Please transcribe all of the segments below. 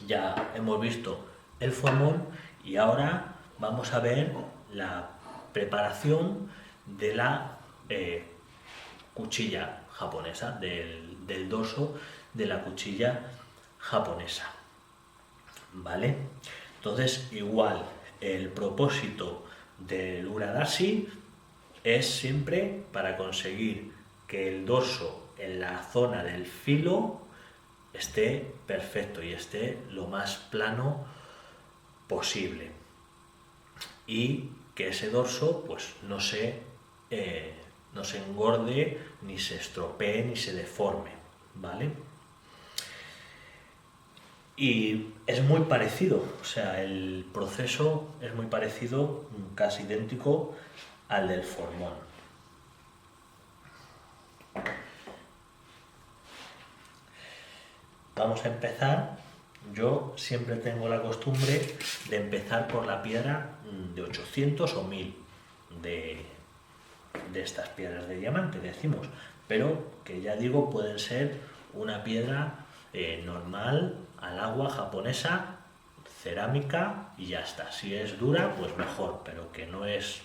Ya hemos visto el formón y ahora vamos a ver la preparación de la cuchilla japonesa, del dorso de la cuchilla japonesa. ¿Vale? Entonces, igual, el propósito del uradashi es siempre para conseguir que el dorso en la zona del filo esté perfecto y esté lo más plano posible. Y que ese dorso pues no se engorde, ni se estropee, ni se deforme, ¿vale? Y es muy parecido, o sea, el proceso es muy parecido, casi idéntico al del formón. Vamos a empezar. Yo siempre tengo la costumbre de empezar por la piedra de 800 o 1000 de estas piedras de diamante, decimos, pero que ya digo, pueden ser una piedra normal, al agua, japonesa, cerámica y ya está. Si es dura, pues mejor, pero que no es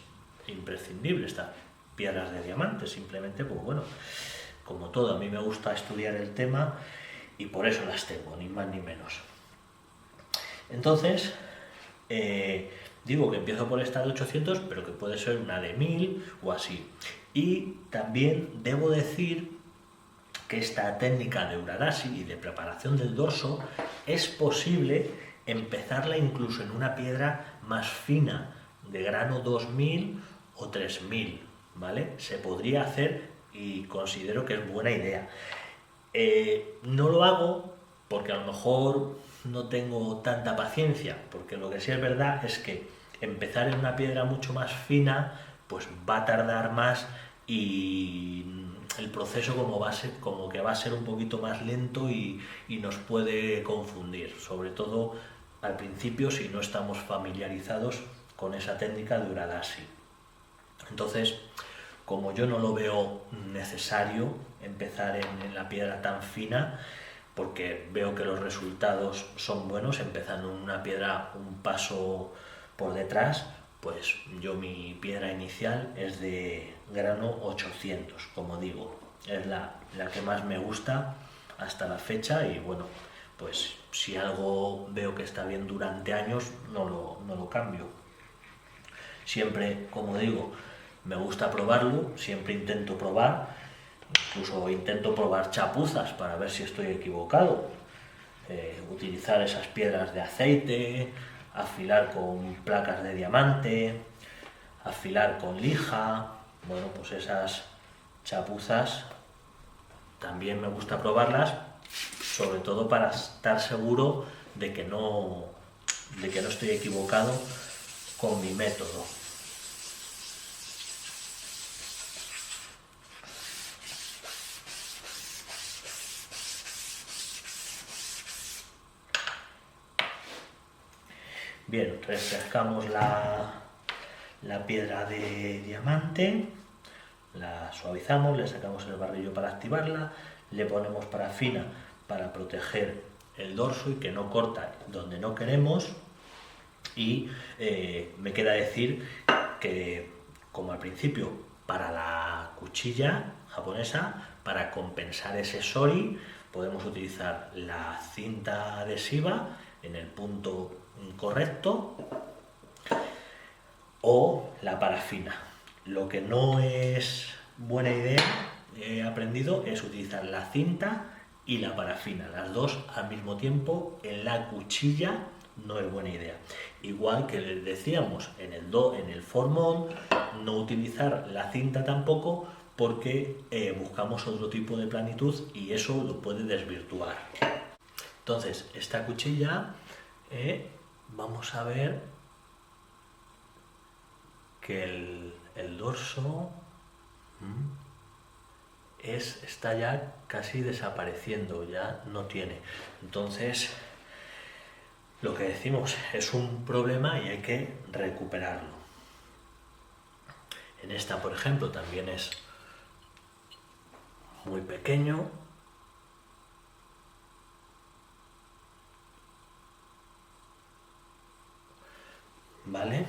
imprescindible estas piedras de diamante, simplemente, pues bueno, como todo, a mí me gusta estudiar el tema y por eso las tengo, ni más ni menos. Entonces, digo que empiezo por esta de 800, pero que puede ser una de 1000 o así. Y también debo decir que esta técnica de uradashi y de preparación del dorso es posible empezarla incluso en una piedra más fina, de grano 2000 o 3000, ¿vale? Se podría hacer y considero que es buena idea. No lo hago porque a lo mejor no tengo tanta paciencia, porque lo que sí es verdad es que empezar en una piedra mucho más fina pues va a tardar más y el proceso como que va a ser un poquito más lento y nos puede confundir, sobre todo al principio si no estamos familiarizados con esa técnica de uradashi. Entonces, como yo no lo veo necesario empezar en la piedra tan fina, porque veo que los resultados son buenos, empezando en una piedra un paso por detrás, pues yo mi piedra inicial es de grano 800, como digo, es la que más me gusta hasta la fecha y bueno, pues si algo veo que está bien durante años, no lo cambio. Siempre, como digo, me gusta probarlo, siempre intento probar, incluso intento probar chapuzas para ver si estoy equivocado, utilizar esas piedras de aceite, afilar con placas de diamante, afilar con lija, bueno, pues esas chapuzas también me gusta probarlas, sobre todo para estar seguro de que no estoy equivocado con mi método. Bien, refrescamos la piedra de diamante, la suavizamos, le sacamos el barrillo para activarla, le ponemos parafina para proteger el dorso y que no corta donde no queremos. Y me queda decir que, como al principio, para la cuchilla japonesa, para compensar ese sori, podemos utilizar la cinta adhesiva en el punto correcto o la parafina. Lo que no es buena idea, he aprendido, es utilizar la cinta y la parafina, las dos al mismo tiempo en la cuchilla. No es buena idea. Igual que les decíamos en el formón, no utilizar la cinta tampoco porque buscamos otro tipo de planitud y eso lo puede desvirtuar. Entonces, esta cuchilla, vamos a ver que el dorso está ya casi desapareciendo, ya no tiene. Entonces, lo que decimos es un problema y hay que recuperarlo. En esta, por ejemplo, también es muy pequeño. ¿vale?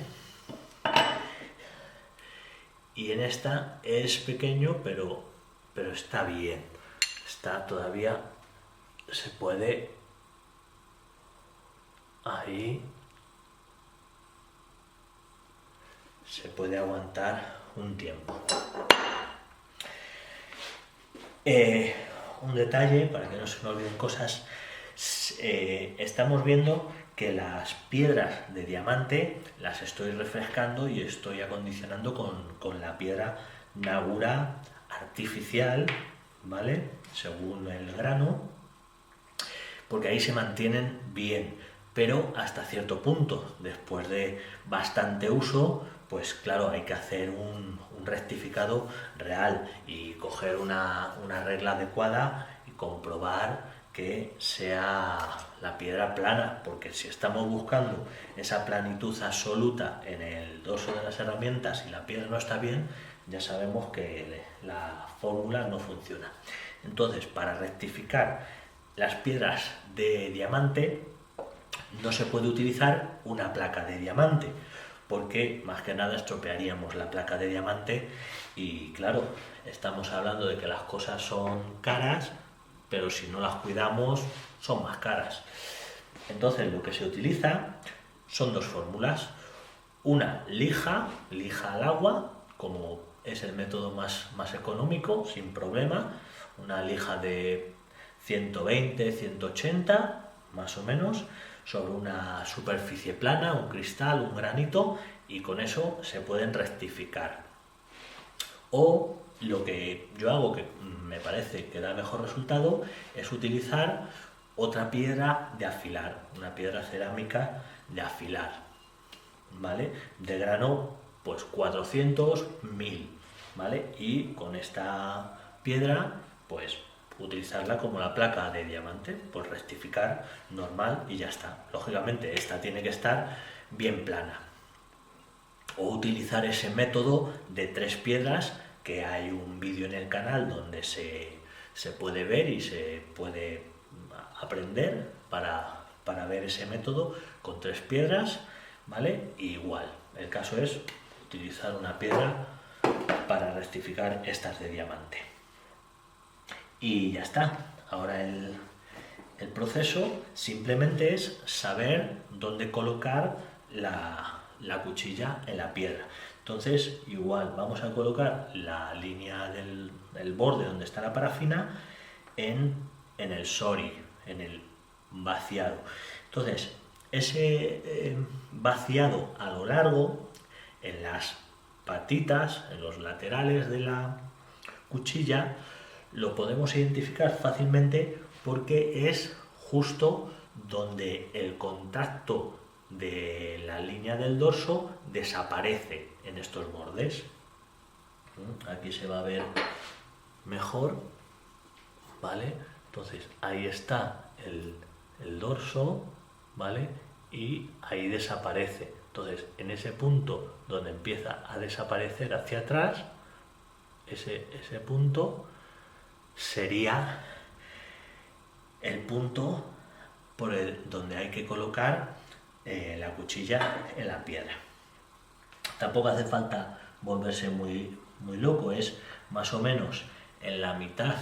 Y en esta es pequeño, pero está bien. Está todavía, se puede, ahí, se puede aguantar un tiempo. Un detalle, para que no se me olviden cosas, estamos viendo que las piedras de diamante las estoy refrescando y estoy acondicionando con la piedra Nagura artificial, ¿vale? Según el grano, porque ahí se mantienen bien, pero hasta cierto punto. Después de bastante uso, pues claro, hay que hacer un rectificado real y coger una regla adecuada y comprobar que sea la piedra plana, porque si estamos buscando esa planitud absoluta en el dorso de las herramientas y la piedra no está bien, ya sabemos que la fórmula no funciona. Entonces, para rectificar las piedras de diamante no se puede utilizar una placa de diamante, porque más que nada estropearíamos la placa de diamante y claro, estamos hablando de que las cosas son caras, pero si no las cuidamos son más caras. Entonces lo que se utiliza son dos fórmulas. Una lija al agua, como es el método más económico, sin problema. Una lija de 120, 180, más o menos, sobre una superficie plana, un cristal, un granito, y con eso se pueden rectificar. O lo que yo hago, que me parece que da mejor resultado, es utilizar otra piedra de afilar, una piedra cerámica de afilar, ¿vale? De grano, pues 400, 1000, ¿vale? Y con esta piedra, pues utilizarla como la placa de diamante, pues rectificar normal y ya está. Lógicamente esta tiene que estar bien plana. O utilizar ese método de 3 piedras, que hay un vídeo en el canal donde se puede ver y se puede aprender para ver ese método con 3 piedras, ¿vale? Y igual, el caso es utilizar una piedra para rectificar estas de diamante. Y ya está. Ahora el proceso simplemente es saber dónde colocar la cuchilla en la piedra. Entonces, igual vamos a colocar la línea del borde donde está la parafina en el sori, en el vaciado. Entonces, ese vaciado a lo largo, en las patitas, en los laterales de la cuchilla, lo podemos identificar fácilmente porque es justo donde el contacto de la línea del dorso desaparece en estos bordes. Aquí se va a ver mejor, ¿vale? Entonces ahí está el dorso, ¿vale? Y ahí desaparece. Entonces en ese punto donde empieza a desaparecer hacia atrás, ese punto sería el punto por donde hay que colocar la cuchilla en la piedra. Tampoco hace falta volverse muy loco, es más o menos en la mitad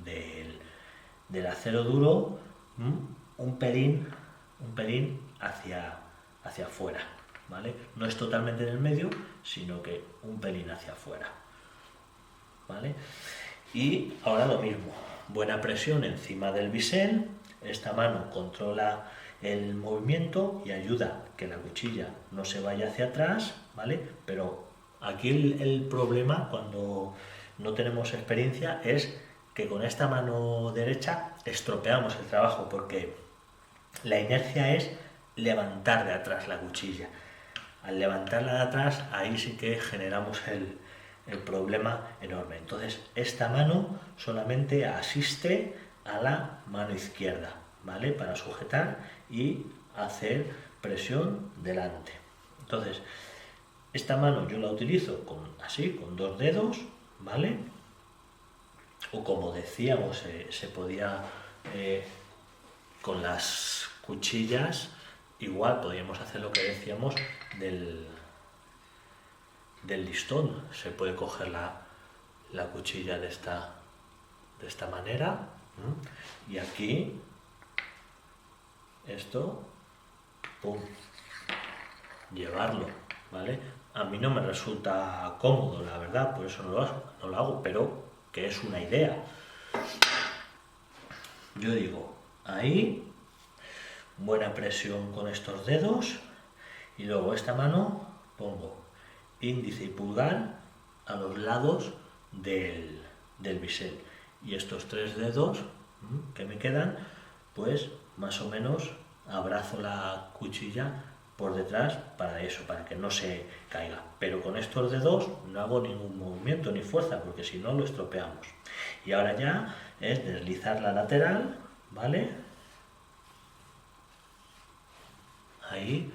del acero duro, un pelín hacia afuera, ¿vale? No es totalmente en el medio, sino que un pelín hacia afuera, ¿vale? Y ahora lo mismo, buena presión encima del bisel, esta mano controla el movimiento y ayuda que la cuchilla no se vaya hacia atrás, ¿vale? Pero aquí el problema cuando no tenemos experiencia es que con esta mano derecha estropeamos el trabajo, porque la inercia es levantar de atrás la cuchilla. Al levantarla de atrás, ahí sí que generamos el problema enorme. Entonces, esta mano solamente asiste a la mano izquierda, ¿vale? Para sujetar y hacer presión delante. Entonces, esta mano yo la utilizo así, con 2 dedos, ¿vale? O como decíamos, se podía con las cuchillas igual podríamos hacer lo que decíamos del listón. Se puede coger la cuchilla de esta manera, y aquí esto, pum, llevarlo, ¿vale? A mí no me resulta cómodo, la verdad, por eso no lo hago, pero que es una idea. Yo digo, ahí, buena presión con estos dedos, y luego esta mano pongo índice y pulgar a los lados del bisel, y estos 3 dedos que me quedan, pues más o menos abrazo la cuchilla por detrás para eso, para que no se caiga, pero con estos dedos no hago ningún movimiento ni fuerza, porque si no lo estropeamos. Y ahora ya es deslizar la lateral, ¿vale? Ahí,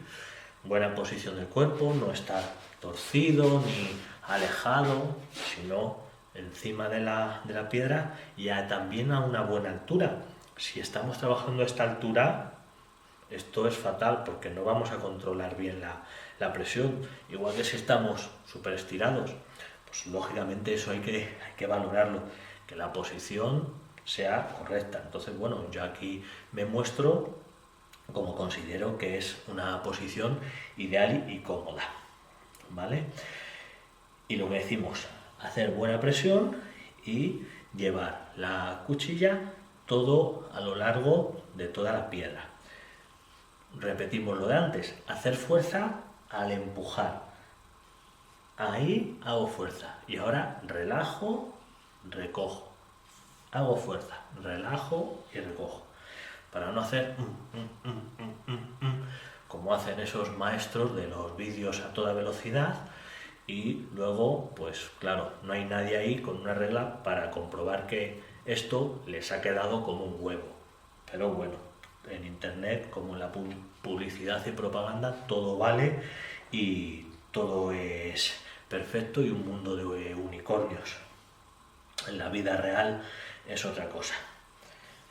buena posición del cuerpo, no estar torcido ni alejado, sino encima de la piedra, y también a una buena altura. Si estamos trabajando a esta altura, esto es fatal, porque no vamos a controlar bien la presión. Igual que si estamos súper estirados, pues lógicamente eso hay que valorarlo, que la posición sea correcta. Entonces, bueno, yo aquí me muestro como considero que es una posición ideal y cómoda, ¿vale? Y lo que decimos, hacer buena presión y llevar la cuchilla todo a lo largo de toda la piedra. Repetimos lo de antes, hacer fuerza al empujar. Ahí hago fuerza, y ahora relajo, recojo. Hago fuerza, relajo y recojo, para no hacer como hacen esos maestros de los vídeos a toda velocidad, y luego, pues claro, no hay nadie ahí con una regla para comprobar que esto les ha quedado como un huevo. Pero bueno, en internet, como en la publicidad y propaganda, todo vale y todo es perfecto y un mundo de unicornios. En la vida real es otra cosa.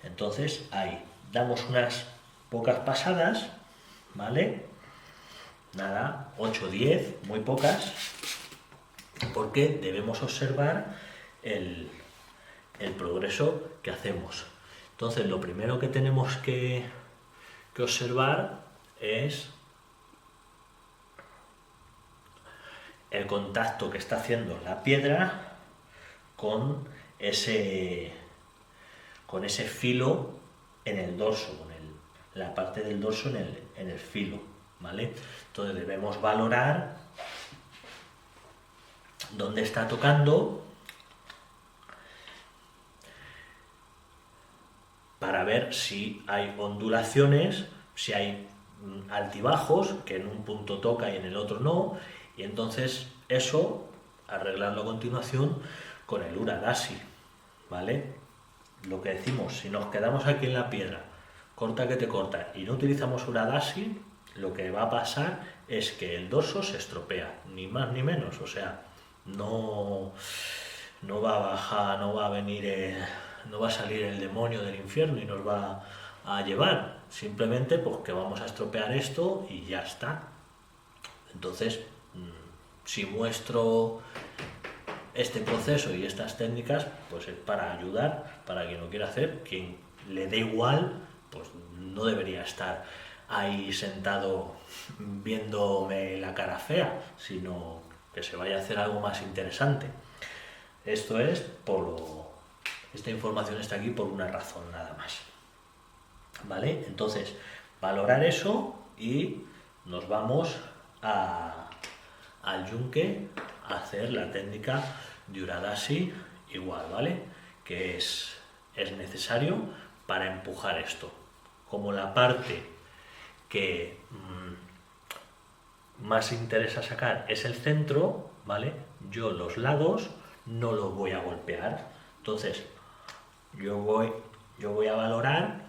Entonces ahí damos unas pocas pasadas, ¿vale? Nada, 8 o 10, muy pocas, porque debemos observar el progreso que hacemos. Entonces lo primero que tenemos que observar es el contacto que está haciendo la piedra con ese filo en el dorso, con la parte del dorso en el filo, ¿vale? Entonces debemos valorar dónde está tocando para ver si hay ondulaciones, si hay altibajos, que en un punto toca y en el otro no, y entonces eso arreglarlo a continuación con el Uradashi, ¿vale? Lo que decimos, si nos quedamos aquí en la piedra, corta que te corta, y no utilizamos Uradashi, lo que va a pasar es que el dorso se estropea, ni más ni menos, o sea, no va a bajar, no va a venir, no va a salir el demonio del infierno y nos va a llevar, simplemente pues que vamos a estropear esto y ya está. Entonces, si muestro este proceso y estas técnicas, pues es para ayudar, para quien lo quiera hacer. Quien le dé igual, pues no debería estar ahí sentado viéndome la cara fea, sino que se vaya a hacer algo más interesante. Esto es esta información está aquí por una razón nada más, ¿vale? Entonces, valorar eso, y nos vamos al yunque a hacer la técnica de Uradashi igual, ¿vale? Que es necesario para empujar esto. Como la parte que más interesa sacar es el centro, ¿vale? Yo los lados no los voy a golpear. Entonces, yo voy a valorar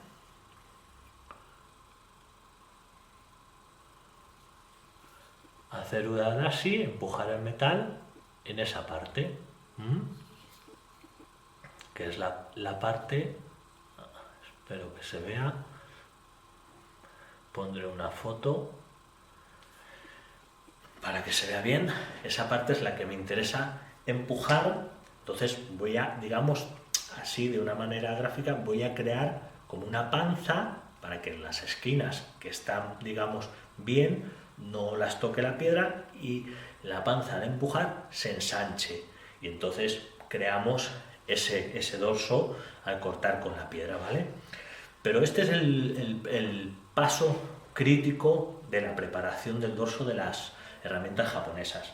hacer Uradashi, empujar el metal en esa parte, que es la parte, espero que se vea, pondré una foto para que se vea bien. Esa parte es la que me interesa empujar. Entonces voy a, digamos, así de una manera gráfica, voy a crear como una panza para que las esquinas que están, digamos, bien, no las toque la piedra y la panza al empujar se ensanche. Y entonces creamos ese dorso al cortar con la piedra, ¿vale? Pero este es el paso crítico de la preparación del dorso de las herramientas japonesas.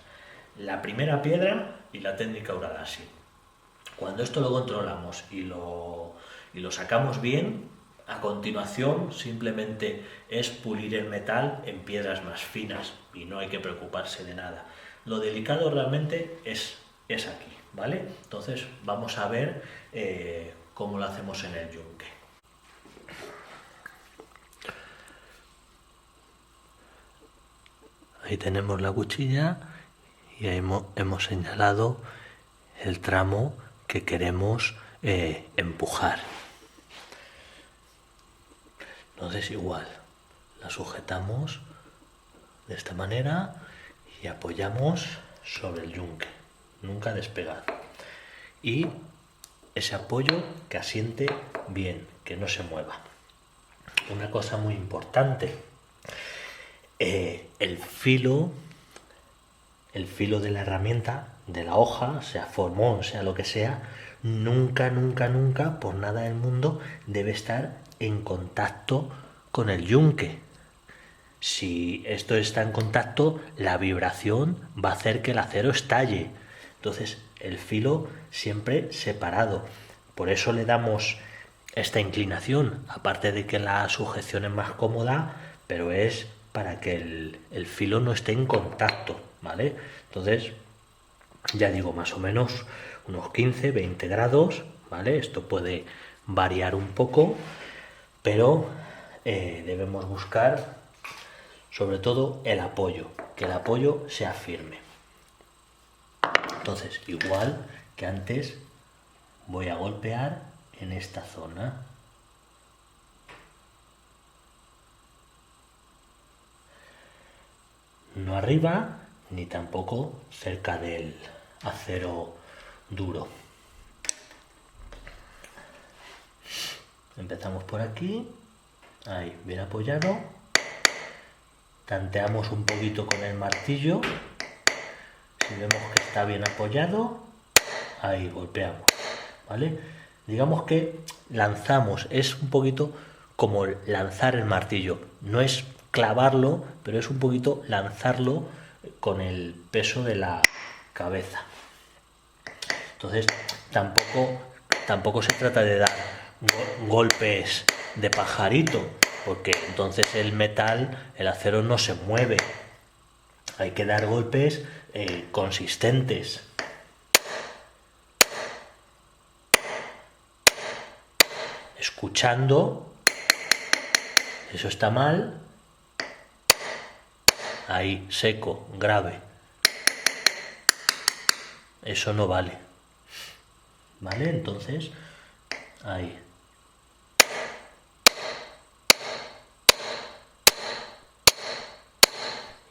La primera piedra y la técnica Uradashi. Cuando esto lo controlamos y lo sacamos bien, a continuación simplemente es pulir el metal en piedras más finas y no hay que preocuparse de nada. Lo delicado realmente es aquí, ¿vale? Entonces vamos a ver cómo lo hacemos en el yunque. Ahí tenemos la cuchilla y ahí hemos señalado el tramo que queremos empujar. Entonces igual, la sujetamos de esta manera y apoyamos sobre el yunque, nunca despegar. Y ese apoyo que asiente bien, que no se mueva. Una cosa muy importante, el filo de la herramienta, de la hoja, sea formón, sea lo que sea, nunca, por nada del mundo, debe estar en contacto con el yunque. Si esto está en contacto, la vibración va a hacer que el acero estalle. Entonces, el filo siempre separado. Por eso le damos esta inclinación, aparte de que la sujeción es más cómoda, pero es para que el filo no esté en contacto, ¿vale? Entonces, ya digo, más o menos unos 15-20 grados, ¿vale? Esto puede variar un poco, pero debemos buscar sobre todo el apoyo, que el apoyo sea firme. Entonces, igual que antes, voy a golpear en esta zona. No arriba, ni tampoco cerca del acero duro. Empezamos por aquí, ahí, bien apoyado. Tanteamos un poquito con el martillo. Si vemos que está bien apoyado, ahí golpeamos, ¿vale? Digamos que lanzamos, es un poquito como lanzar el martillo. No es clavarlo, pero es un poquito lanzarlo con el peso de la cabeza. Entonces, tampoco se trata de dar golpes de pajarito, porque entonces el metal, el acero no se mueve. Hay que dar golpes consistentes. Escuchando, eso está mal. Ahí, seco, grave. Eso no vale. ¿Vale? Entonces, ahí.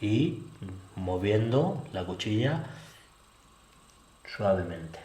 Y moviendo la cuchilla suavemente.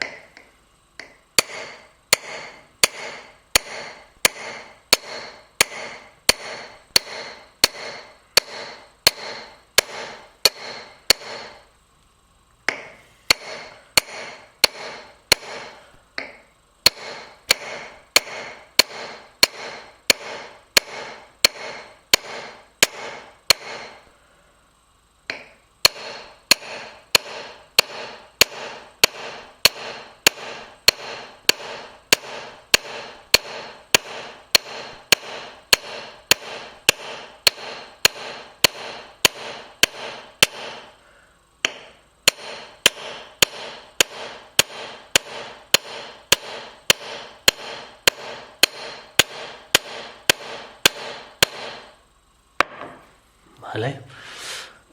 ¿Vale?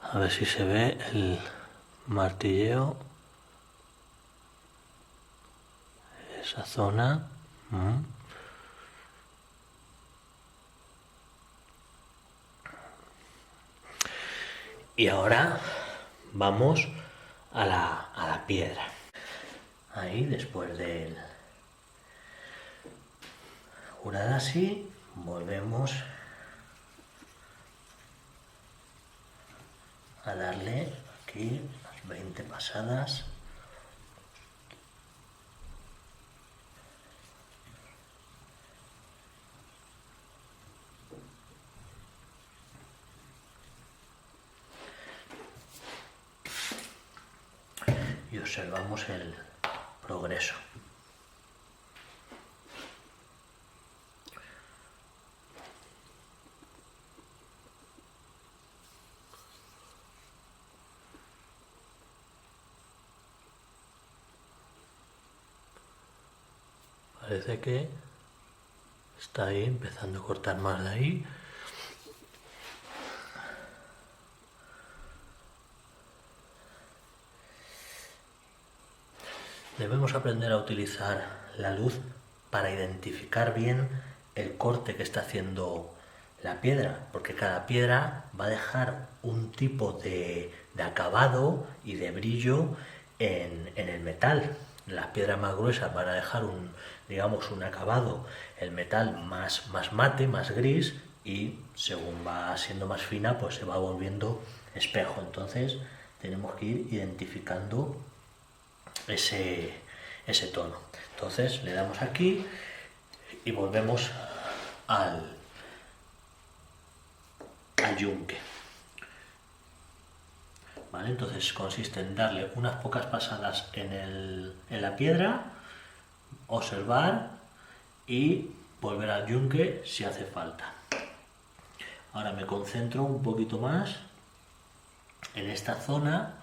A ver si se ve el martilleo. Esa zona. Y ahora vamos a la piedra. Ahí, después del Uradashi, volvemos a darle aquí las 20 pasadas. Y observamos el progreso. Parece que está ahí empezando a cortar más de ahí. Debemos aprender a utilizar la luz para identificar bien el corte que está haciendo la piedra, porque cada piedra va a dejar un tipo de acabado y de brillo en el metal. Las piedras más gruesas van a dejar un acabado, el metal más mate, más gris, y según va siendo más fina, pues se va volviendo espejo. Entonces tenemos que ir identificando ese tono. Entonces le damos aquí y volvemos al yunque. ¿Vale? Entonces consiste en darle unas pocas pasadas en la piedra, observar y volver al yunque si hace falta. Ahora me concentro un poquito más en esta zona.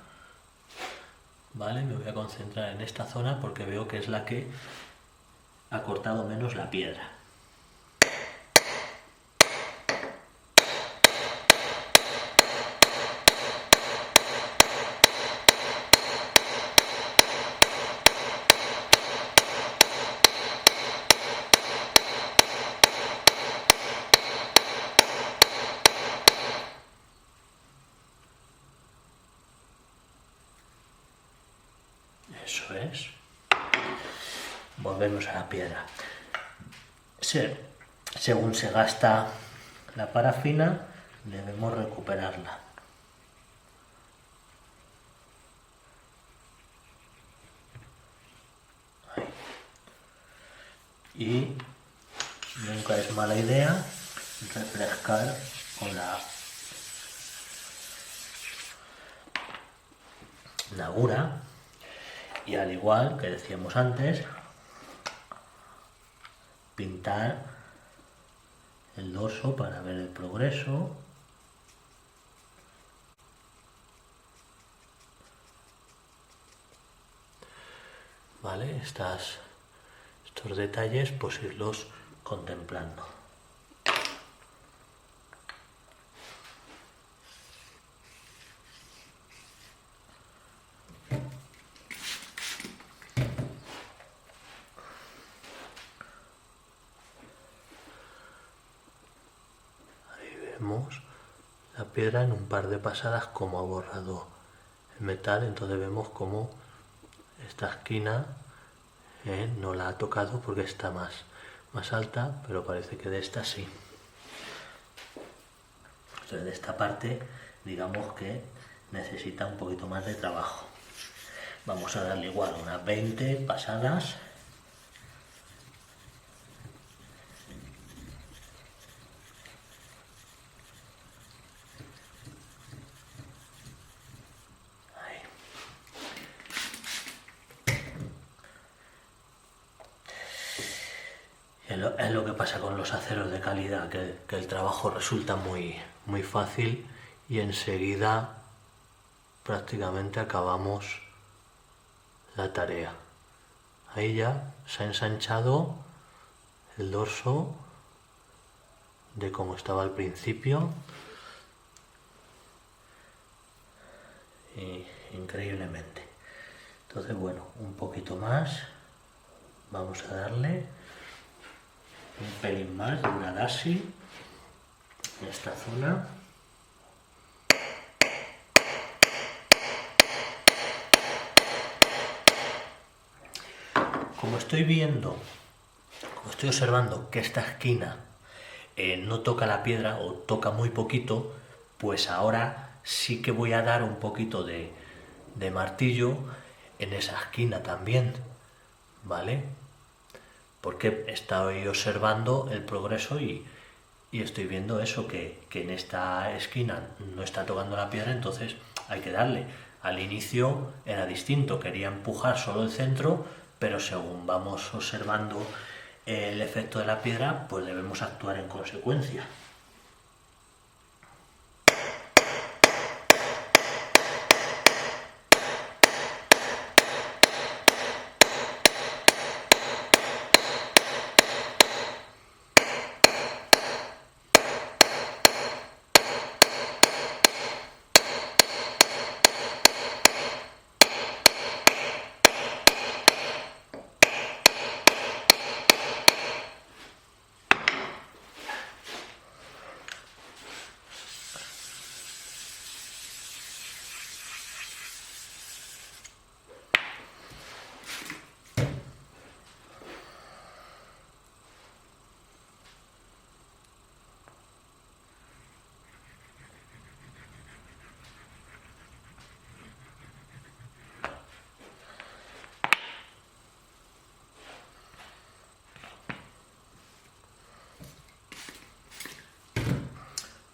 ¿Vale? Me voy a concentrar en esta zona porque veo que es la que ha cortado menos la piedra. Eso es. Volvemos a la piedra. Según se gasta la parafina, debemos recuperarla. Ahí. Y nunca es mala idea refrescar con la nagura. Y al igual que decíamos antes, pintar el dorso para ver el progreso. Vale, estos detalles pues irlos contemplando. Vemos la piedra en un par de pasadas como ha borrado el metal, entonces vemos como esta esquina no la ha tocado porque está más alta, pero parece que de esta sí. Entonces de esta parte digamos que necesita un poquito más de trabajo. Vamos a darle igual unas 20 pasadas. Es lo que pasa con los aceros de calidad, que el trabajo resulta muy fácil y enseguida prácticamente acabamos la tarea. Ahí ya se ha ensanchado el dorso de como estaba al principio. Increíblemente. Entonces, bueno, un poquito más. Vamos a darle un pelín más de Uradashi en esta zona. como estoy viendo, como estoy observando que esta esquina no toca la piedra o toca muy poquito, pues ahora sí que voy a dar un poquito de martillo en esa esquina también, ¿vale? Porque estoy observando el progreso y estoy viendo eso, que en esta esquina no está tocando la piedra, entonces hay que darle. Al inicio era distinto, quería empujar solo el centro, pero según vamos observando el efecto de la piedra, pues debemos actuar en consecuencia.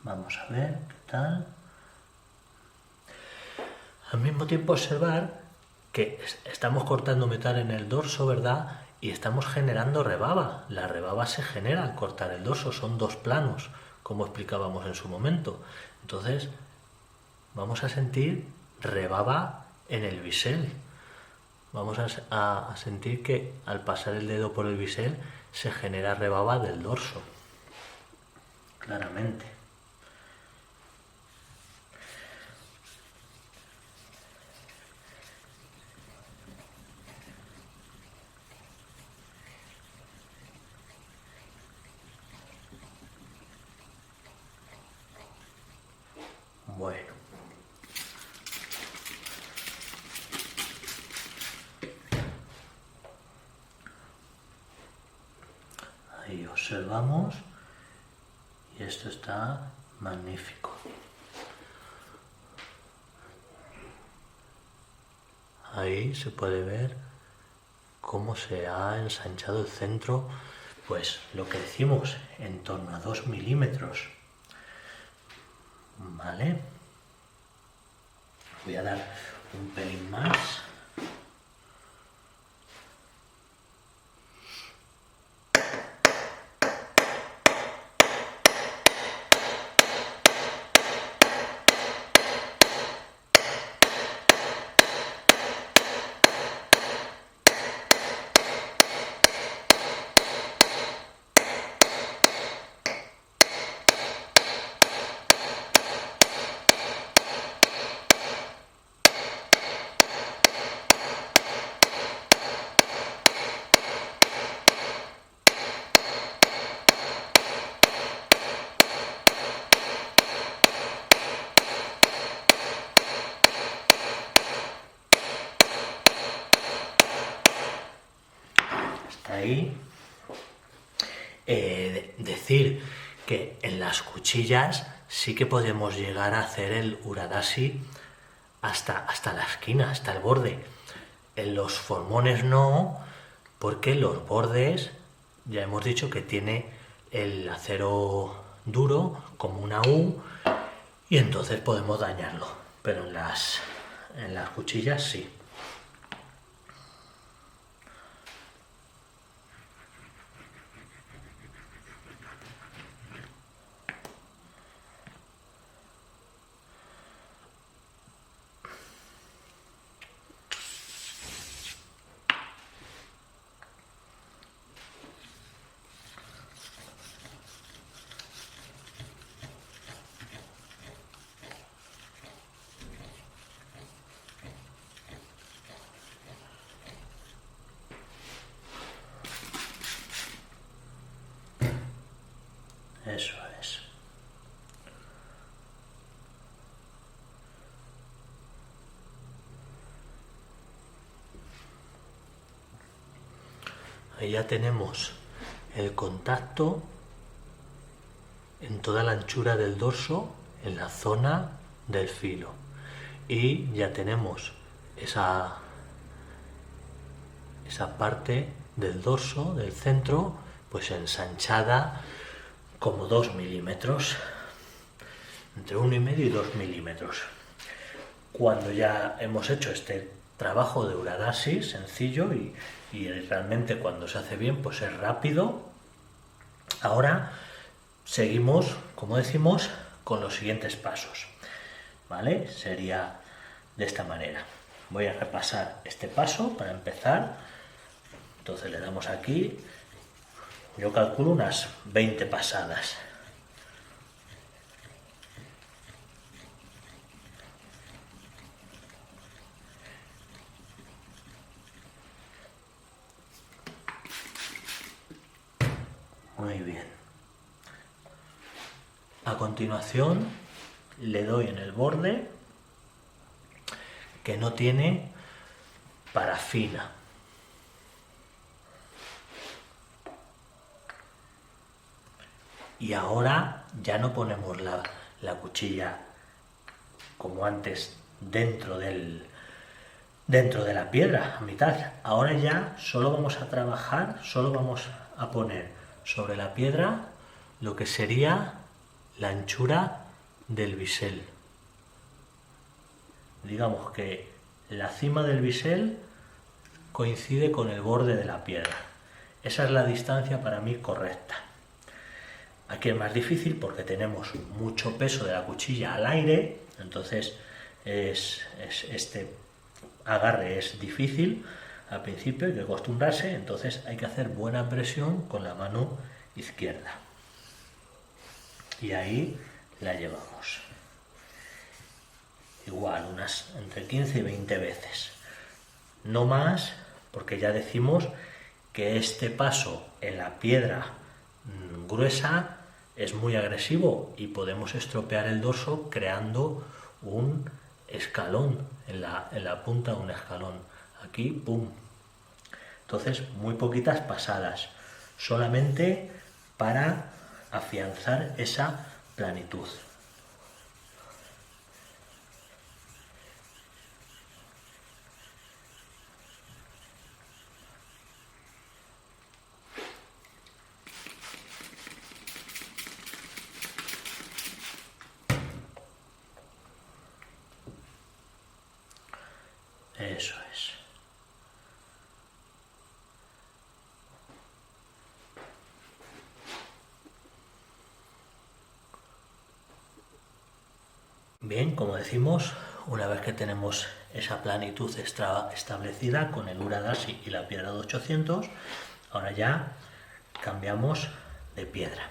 Vamos a ver qué tal. Al mismo tiempo observar que estamos cortando metal en el dorso, ¿verdad? Y estamos generando rebaba. La rebaba se genera al cortar el dorso, son dos planos, como explicábamos en su momento. Entonces, vamos a sentir rebaba en el bisel. Vamos a sentir que al pasar el dedo por el bisel se genera rebaba del dorso. Claramente. Bueno. Ahí observamos y esto está magnífico. Ahí se puede ver cómo se ha ensanchado el centro, pues lo que decimos, en torno a 2 milímetros. ¿Vale? Voy a dar un pelín más. Ahí decir que en las cuchillas sí que podemos llegar a hacer el uradashi hasta la esquina, hasta el borde. En los formones no, porque los bordes ya hemos dicho que tiene el acero duro como una U y entonces podemos dañarlo, pero en las cuchillas sí. Eso es. Ahí ya tenemos el contacto en toda la anchura del dorso, en la zona del filo. Y ya tenemos esa parte del dorso, del centro, pues ensanchada como 2 milímetros, entre 1,5 y 2 milímetros. Cuando ya hemos hecho este trabajo de uradashi sencillo y realmente cuando se hace bien pues es rápido, ahora seguimos, como decimos, con los siguientes pasos, ¿vale? Sería de esta manera. Voy a repasar este paso para empezar. Entonces le damos aquí, yo calculo unas 20 pasadas. Muy bien. A continuación le doy en el borde que no tiene parafina. Y ahora ya no ponemos la cuchilla como antes dentro de la piedra, a mitad. Ahora ya solo vamos a trabajar, solo vamos a poner sobre la piedra lo que sería la anchura del bisel. Digamos que la cima del bisel coincide con el borde de la piedra. Esa es la distancia para mí correcta. Aquí es más difícil porque tenemos mucho peso de la cuchilla al aire, entonces este agarre es difícil al principio, hay que acostumbrarse, entonces hay que hacer buena presión con la mano izquierda. Y ahí la llevamos. Igual, unas entre 15 y 20 veces. No más, porque ya decimos que este paso en la piedra gruesa es muy agresivo y podemos estropear el dorso creando un escalón en la punta, un escalón. Aquí, pum. Entonces, muy poquitas pasadas, solamente para afianzar esa planitud. Eso es. Bien, como decimos, una vez que tenemos esa planitud establecida con el uradashi y la piedra de 800, ahora ya cambiamos de piedra.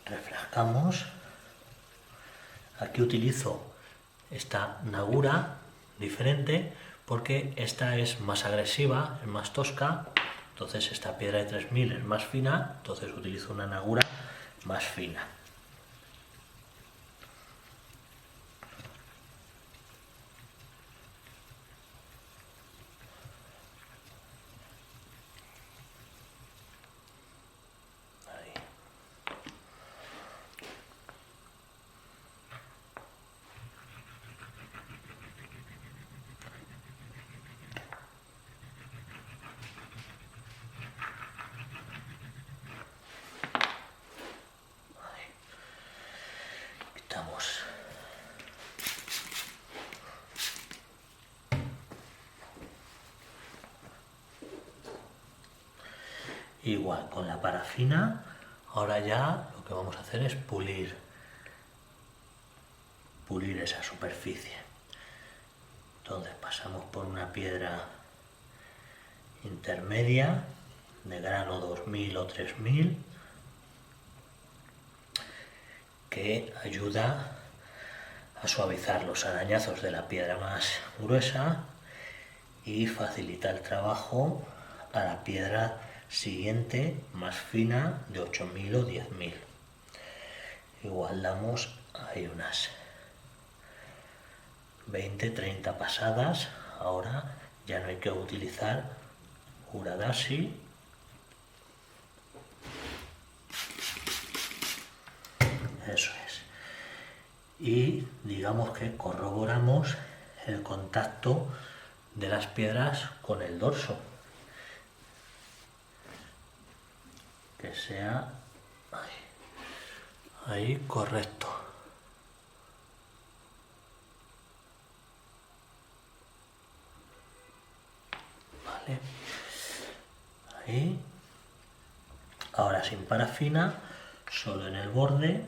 Refrescamos. Aquí utilizo esta Nagura diferente porque esta es más agresiva, es más tosca, entonces esta piedra de 3000 es más fina, entonces utilizo una Nagura más fina. Igual, con la parafina, ahora ya lo que vamos a hacer es pulir esa superficie. Entonces pasamos por una piedra intermedia de grano 2000 o 3000 que ayuda a suavizar los arañazos de la piedra más gruesa y facilita el trabajo a la piedra siguiente más fina de 8000 o 10000. Igual damos ahí unas 20, 30 pasadas. Ahora ya no hay que utilizar Uradashi. Eso es. Y digamos que corroboramos el contacto de las piedras con el dorso. Que sea ahí correcto. Vale. Ahí. Ahora sin parafina, solo en el borde.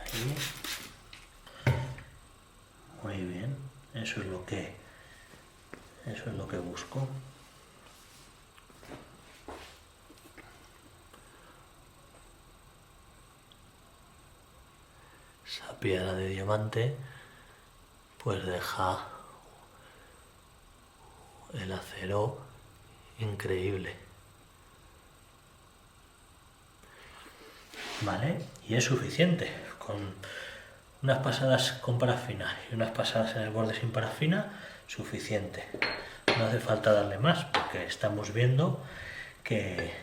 Ahí. Muy bien. Eso es lo que busco. Esa piedra de diamante pues deja el acero increíble. Vale, y es suficiente. Con unas pasadas con parafina y unas pasadas en el borde sin parafina, suficiente. No hace falta darle más porque estamos viendo que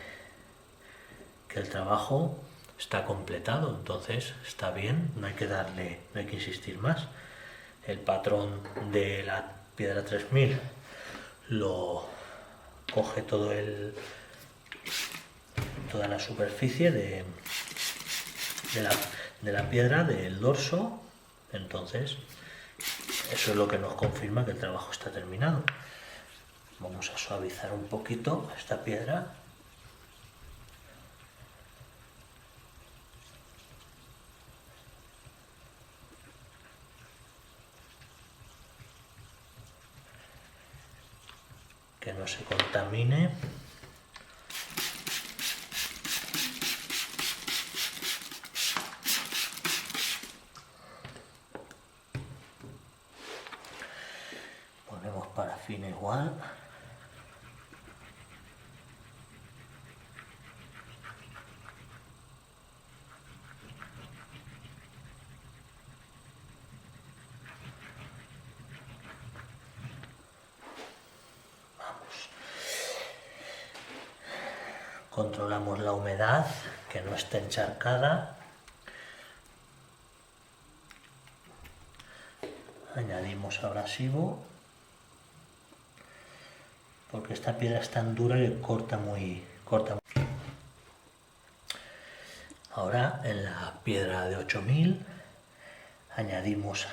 el trabajo está completado, entonces está bien, no hay que darle, no hay que insistir más. El patrón de la piedra 3000 lo coge toda la superficie de la piedra, del dorso, entonces eso es lo que nos confirma que el trabajo está terminado. Vamos a suavizar un poquito esta piedra. Que no se contamine. Ponemos parafina igual. Controlamos la humedad, que no esté encharcada. Añadimos abrasivo, porque esta piedra es tan dura que corta muy. Ahora en la piedra de 8000 añadimos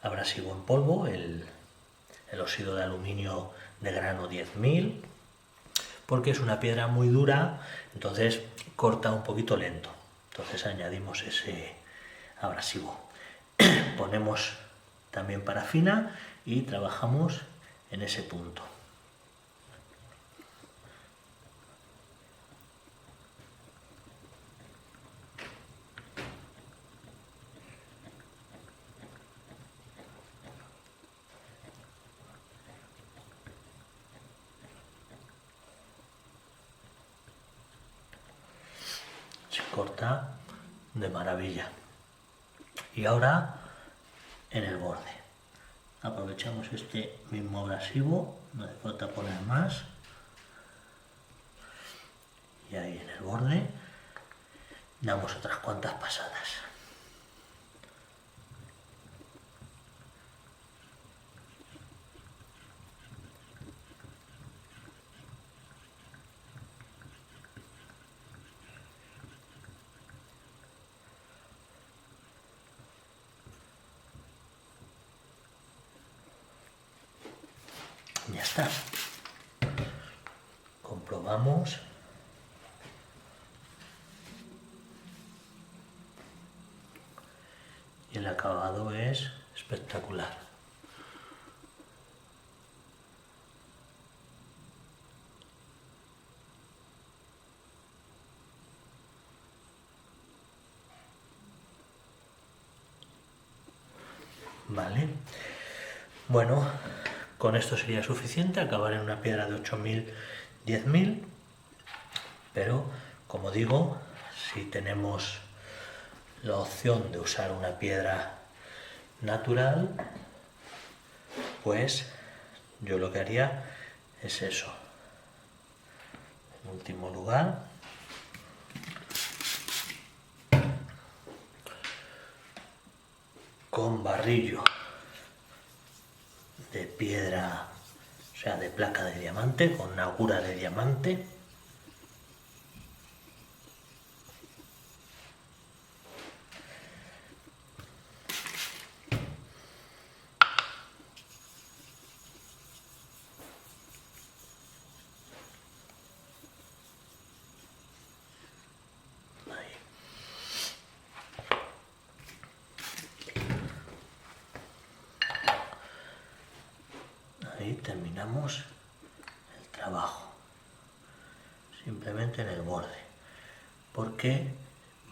abrasivo en polvo, el óxido de aluminio de grano 10000. Porque es una piedra muy dura, entonces corta un poquito lento. Entonces añadimos ese abrasivo. Ponemos también parafina y trabajamos en ese punto. Se corta de maravilla. Y ahora en el borde. Aprovechamos este mismo abrasivo, no hace falta poner más. Y ahí en el borde damos otras cuantas pasadas. Ya está. Comprobamos. Y el acabado es espectacular. ¿vale? Bueno, con esto sería suficiente, acabar en una piedra de 8000, 10000, pero como digo, si tenemos la opción de usar una piedra natural, pues yo lo que haría es eso. En último lugar, con barrillo de piedra, o sea, de placa de diamante, con agura de diamante. Ahí terminamos el trabajo, simplemente en el borde, porque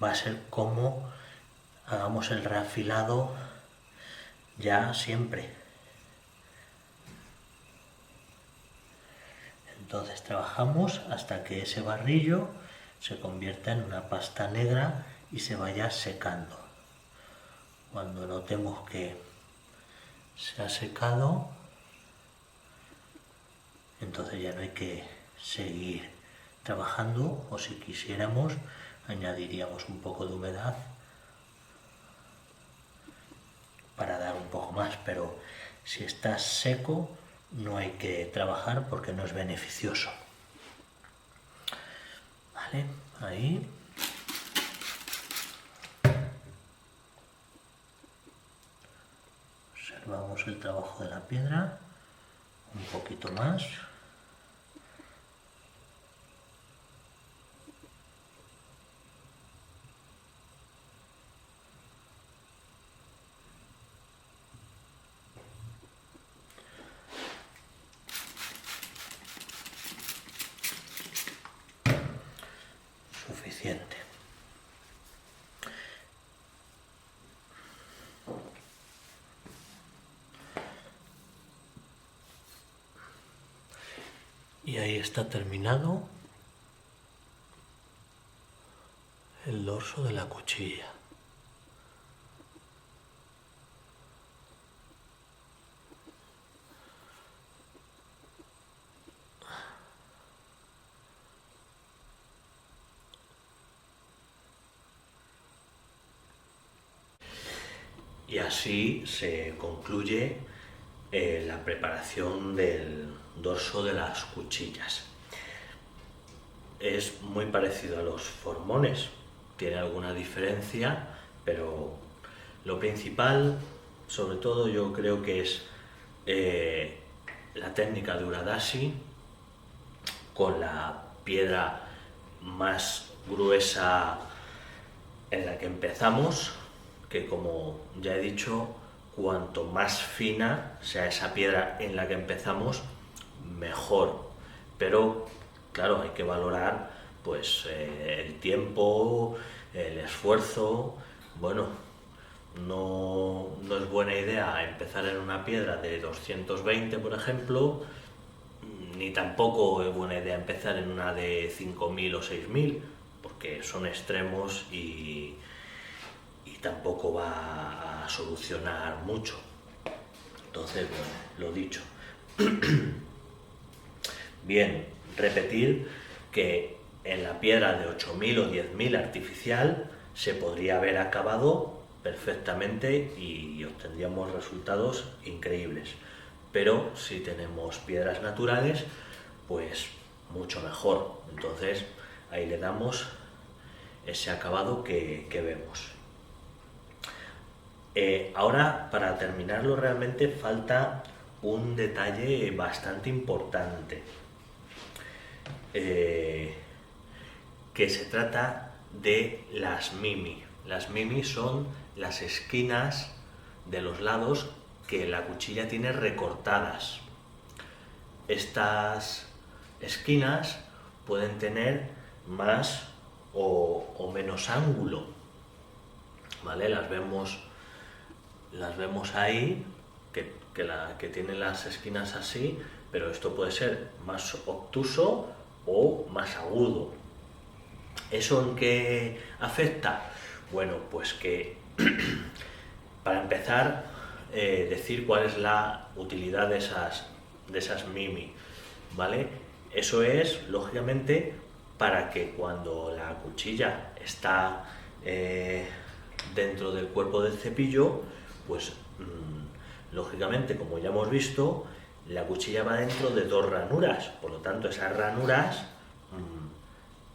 va a ser como hagamos el reafilado ya siempre. Entonces trabajamos hasta que ese barrillo se convierta en una pasta negra y se vaya secando. Cuando notemos que se ha secado, entonces ya no hay que seguir trabajando, o si quisiéramos añadiríamos un poco de humedad para dar un poco más, pero si está seco no hay que trabajar porque no es beneficioso. Vale, ahí. Observamos el trabajo de la piedra, un poquito más. Suficiente. Y ahí está terminado el dorso de la cuchilla. Y así se concluye la preparación del dorso de las cuchillas. Es muy parecido a los formones, tiene alguna diferencia, pero lo principal, sobre todo, yo creo que es la técnica de Uradashi, con la piedra más gruesa en la que empezamos, que como ya he dicho, cuanto más fina sea esa piedra en la que empezamos, mejor. Pero claro, hay que valorar pues el tiempo, el esfuerzo. Bueno, no es buena idea empezar en una piedra de 220, por ejemplo, ni tampoco es buena idea empezar en una de 5000 o 6000, porque son extremos y tampoco va a solucionar mucho. Entonces, bueno, lo dicho. Bien, repetir que en la piedra de 8000 o 10000 artificial se podría haber acabado perfectamente y obtendríamos resultados increíbles. Pero si tenemos piedras naturales, pues mucho mejor. Entonces ahí le damos ese acabado que vemos. Ahora, para terminarlo, realmente falta un detalle bastante importante, que se trata de las mimi. Las mimi son las esquinas de los lados que la cuchilla tiene recortadas. Estas esquinas pueden tener más o menos ángulo, ¿vale? Las vemos las vemos ahí, que tienen las esquinas así, pero esto puede ser más obtuso o más agudo. ¿Eso en qué afecta? Bueno, pues que para empezar, decir cuál es la utilidad de esas Mimi, ¿vale? Eso es, lógicamente, para que cuando la cuchilla está dentro del cuerpo del cepillo, pues lógicamente, como ya hemos visto, la cuchilla va dentro de dos ranuras, por lo tanto esas ranuras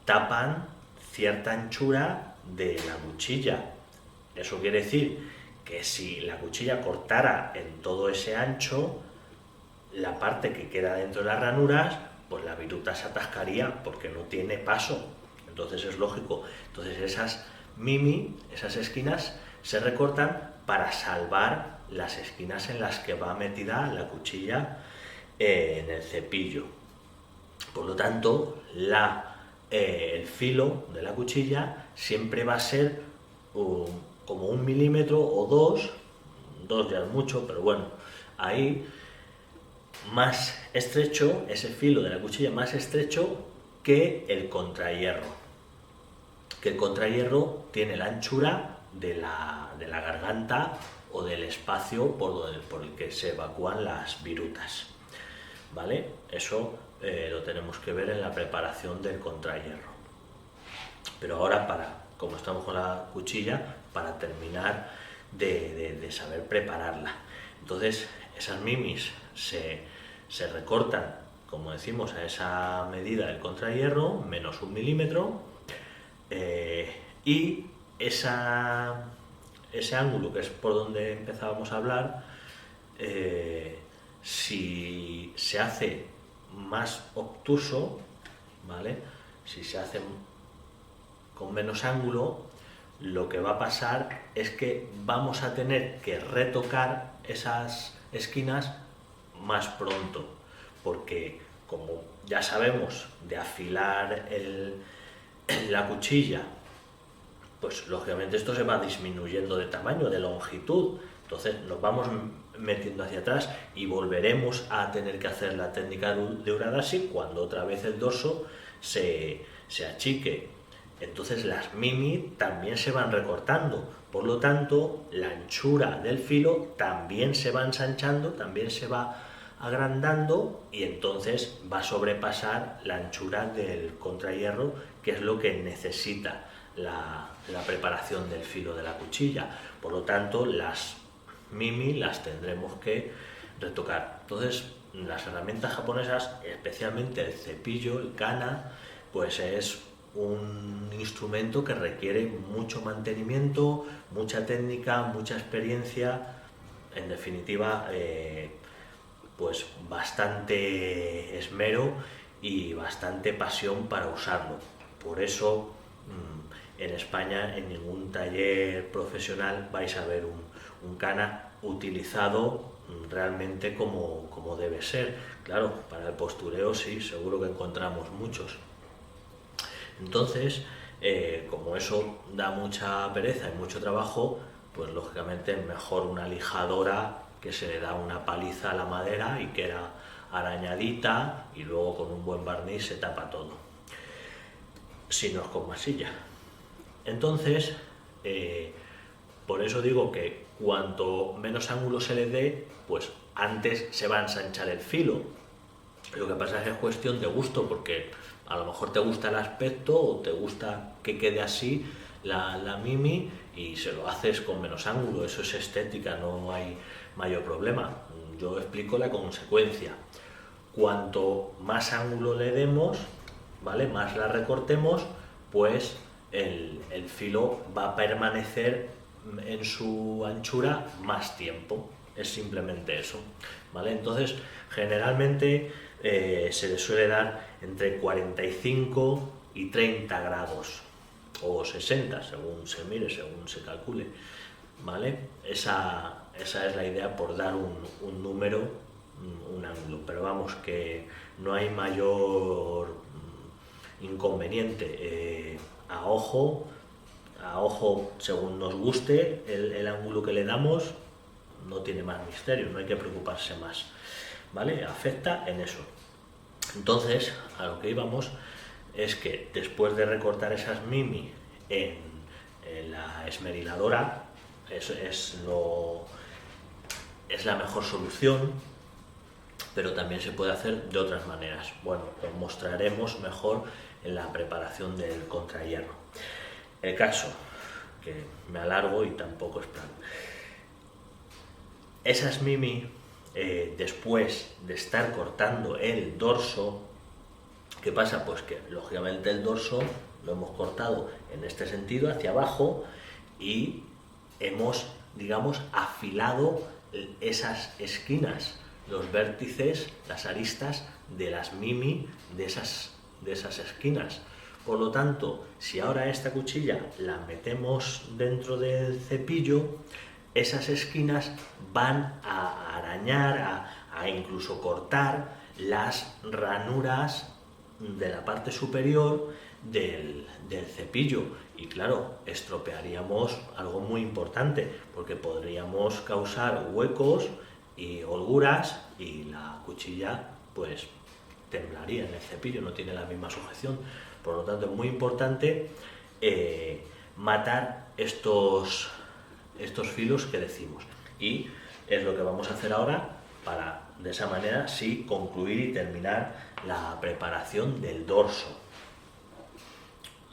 tapan cierta anchura de la cuchilla. Eso quiere decir que si la cuchilla cortara en todo ese ancho, la parte que queda dentro de las ranuras, pues la viruta se atascaría porque no tiene paso. Entonces es lógico. Entonces esas Mimi, esas esquinas, se recortan para salvar las esquinas en las que va metida la cuchilla en el cepillo. Por lo tanto, el filo de la cuchilla siempre va a ser como 1 milímetro o 2 ya es mucho, pero bueno, ahí más estrecho, ese filo de la cuchilla más estrecho que el contrahierro. Que el contrahierro tiene la anchura de la garganta o del espacio por el que se evacúan las virutas, ¿vale? Eso lo tenemos que ver en la preparación del contrahierro. Pero ahora, como estamos con la cuchilla, para terminar de saber prepararla. Entonces, esas mimis se recortan, como decimos, a esa medida del contrahierro, menos 1 milímetro, y ese ángulo, que es por donde empezábamos a hablar, si se hace más obtuso, ¿vale? Si se hace con menos ángulo, lo que va a pasar es que vamos a tener que retocar esas esquinas más pronto, porque como ya sabemos de afilar la cuchilla, pues lógicamente esto se va disminuyendo de tamaño, de longitud, entonces nos vamos metiendo hacia atrás y volveremos a tener que hacer la técnica de Uradasi cuando otra vez el dorso se achique. Entonces las Mimi también se van recortando, por lo tanto la anchura del filo también se va ensanchando, también se va agrandando y entonces va a sobrepasar la anchura del contrahierro, que es lo que necesita la preparación del filo de la cuchilla. Por lo tanto, las Mimi las tendremos que retocar. Entonces, las herramientas japonesas, especialmente el cepillo, el kana, pues es un instrumento que requiere mucho mantenimiento, mucha técnica, mucha experiencia, en definitiva, pues bastante esmero y bastante pasión para usarlo. Por eso en España en ningún taller profesional vais a ver un kana utilizado realmente como debe ser. Claro, para el postureo sí, seguro que encontramos muchos. Entonces, como eso da mucha pereza y mucho trabajo, pues lógicamente es mejor una lijadora que se le da una paliza a la madera y queda arañadita y luego con un buen barniz se tapa todo, si no es con masilla. Entonces, por eso digo que cuanto menos ángulo se le dé, pues antes se va a ensanchar el filo. Lo que pasa es que es cuestión de gusto, porque a lo mejor te gusta el aspecto o te gusta que quede así la Mimi y se lo haces con menos ángulo. Eso es estética, no hay mayor problema. Yo explico la consecuencia. Cuanto más ángulo le demos, ¿vale?, más la recortemos, pues el filo va a permanecer en su anchura más tiempo. Es simplemente eso, ¿vale? Entonces, generalmente se le suele dar entre 45 y 30 grados o 60, según se mire, según se calcule, ¿vale? Esa es la idea, por dar un número, un ángulo, pero vamos, que no hay mayor inconveniente. A ojo, según nos guste el ángulo que le damos, no tiene más misterio, no hay que preocuparse más, ¿vale? Afecta en eso. Entonces, a lo que íbamos es que después de recortar esas mimi en la esmeriladora, es la mejor solución, pero también se puede hacer de otras maneras. Bueno, lo mostraremos mejor en la preparación del contrahierro. El caso, que me alargo y tampoco es plan. Esas mimi, después de estar cortando el dorso, ¿qué pasa? Pues que lógicamente el dorso lo hemos cortado en este sentido, hacia abajo, y hemos, digamos, afilado esas esquinas, los vértices, las aristas de las mimi de esas esquinas. Por lo tanto, si ahora esta cuchilla la metemos dentro del cepillo, esas esquinas van a arañar, a incluso cortar las ranuras de la parte superior del cepillo, y claro, estropearíamos algo muy importante, porque podríamos causar huecos y holguras y la cuchilla pues temblaría en el cepillo, no tiene la misma sujeción. Por lo tanto, es muy importante matar estos filos que decimos, y es lo que vamos a hacer ahora para, de esa manera, sí concluir y terminar la preparación del dorso.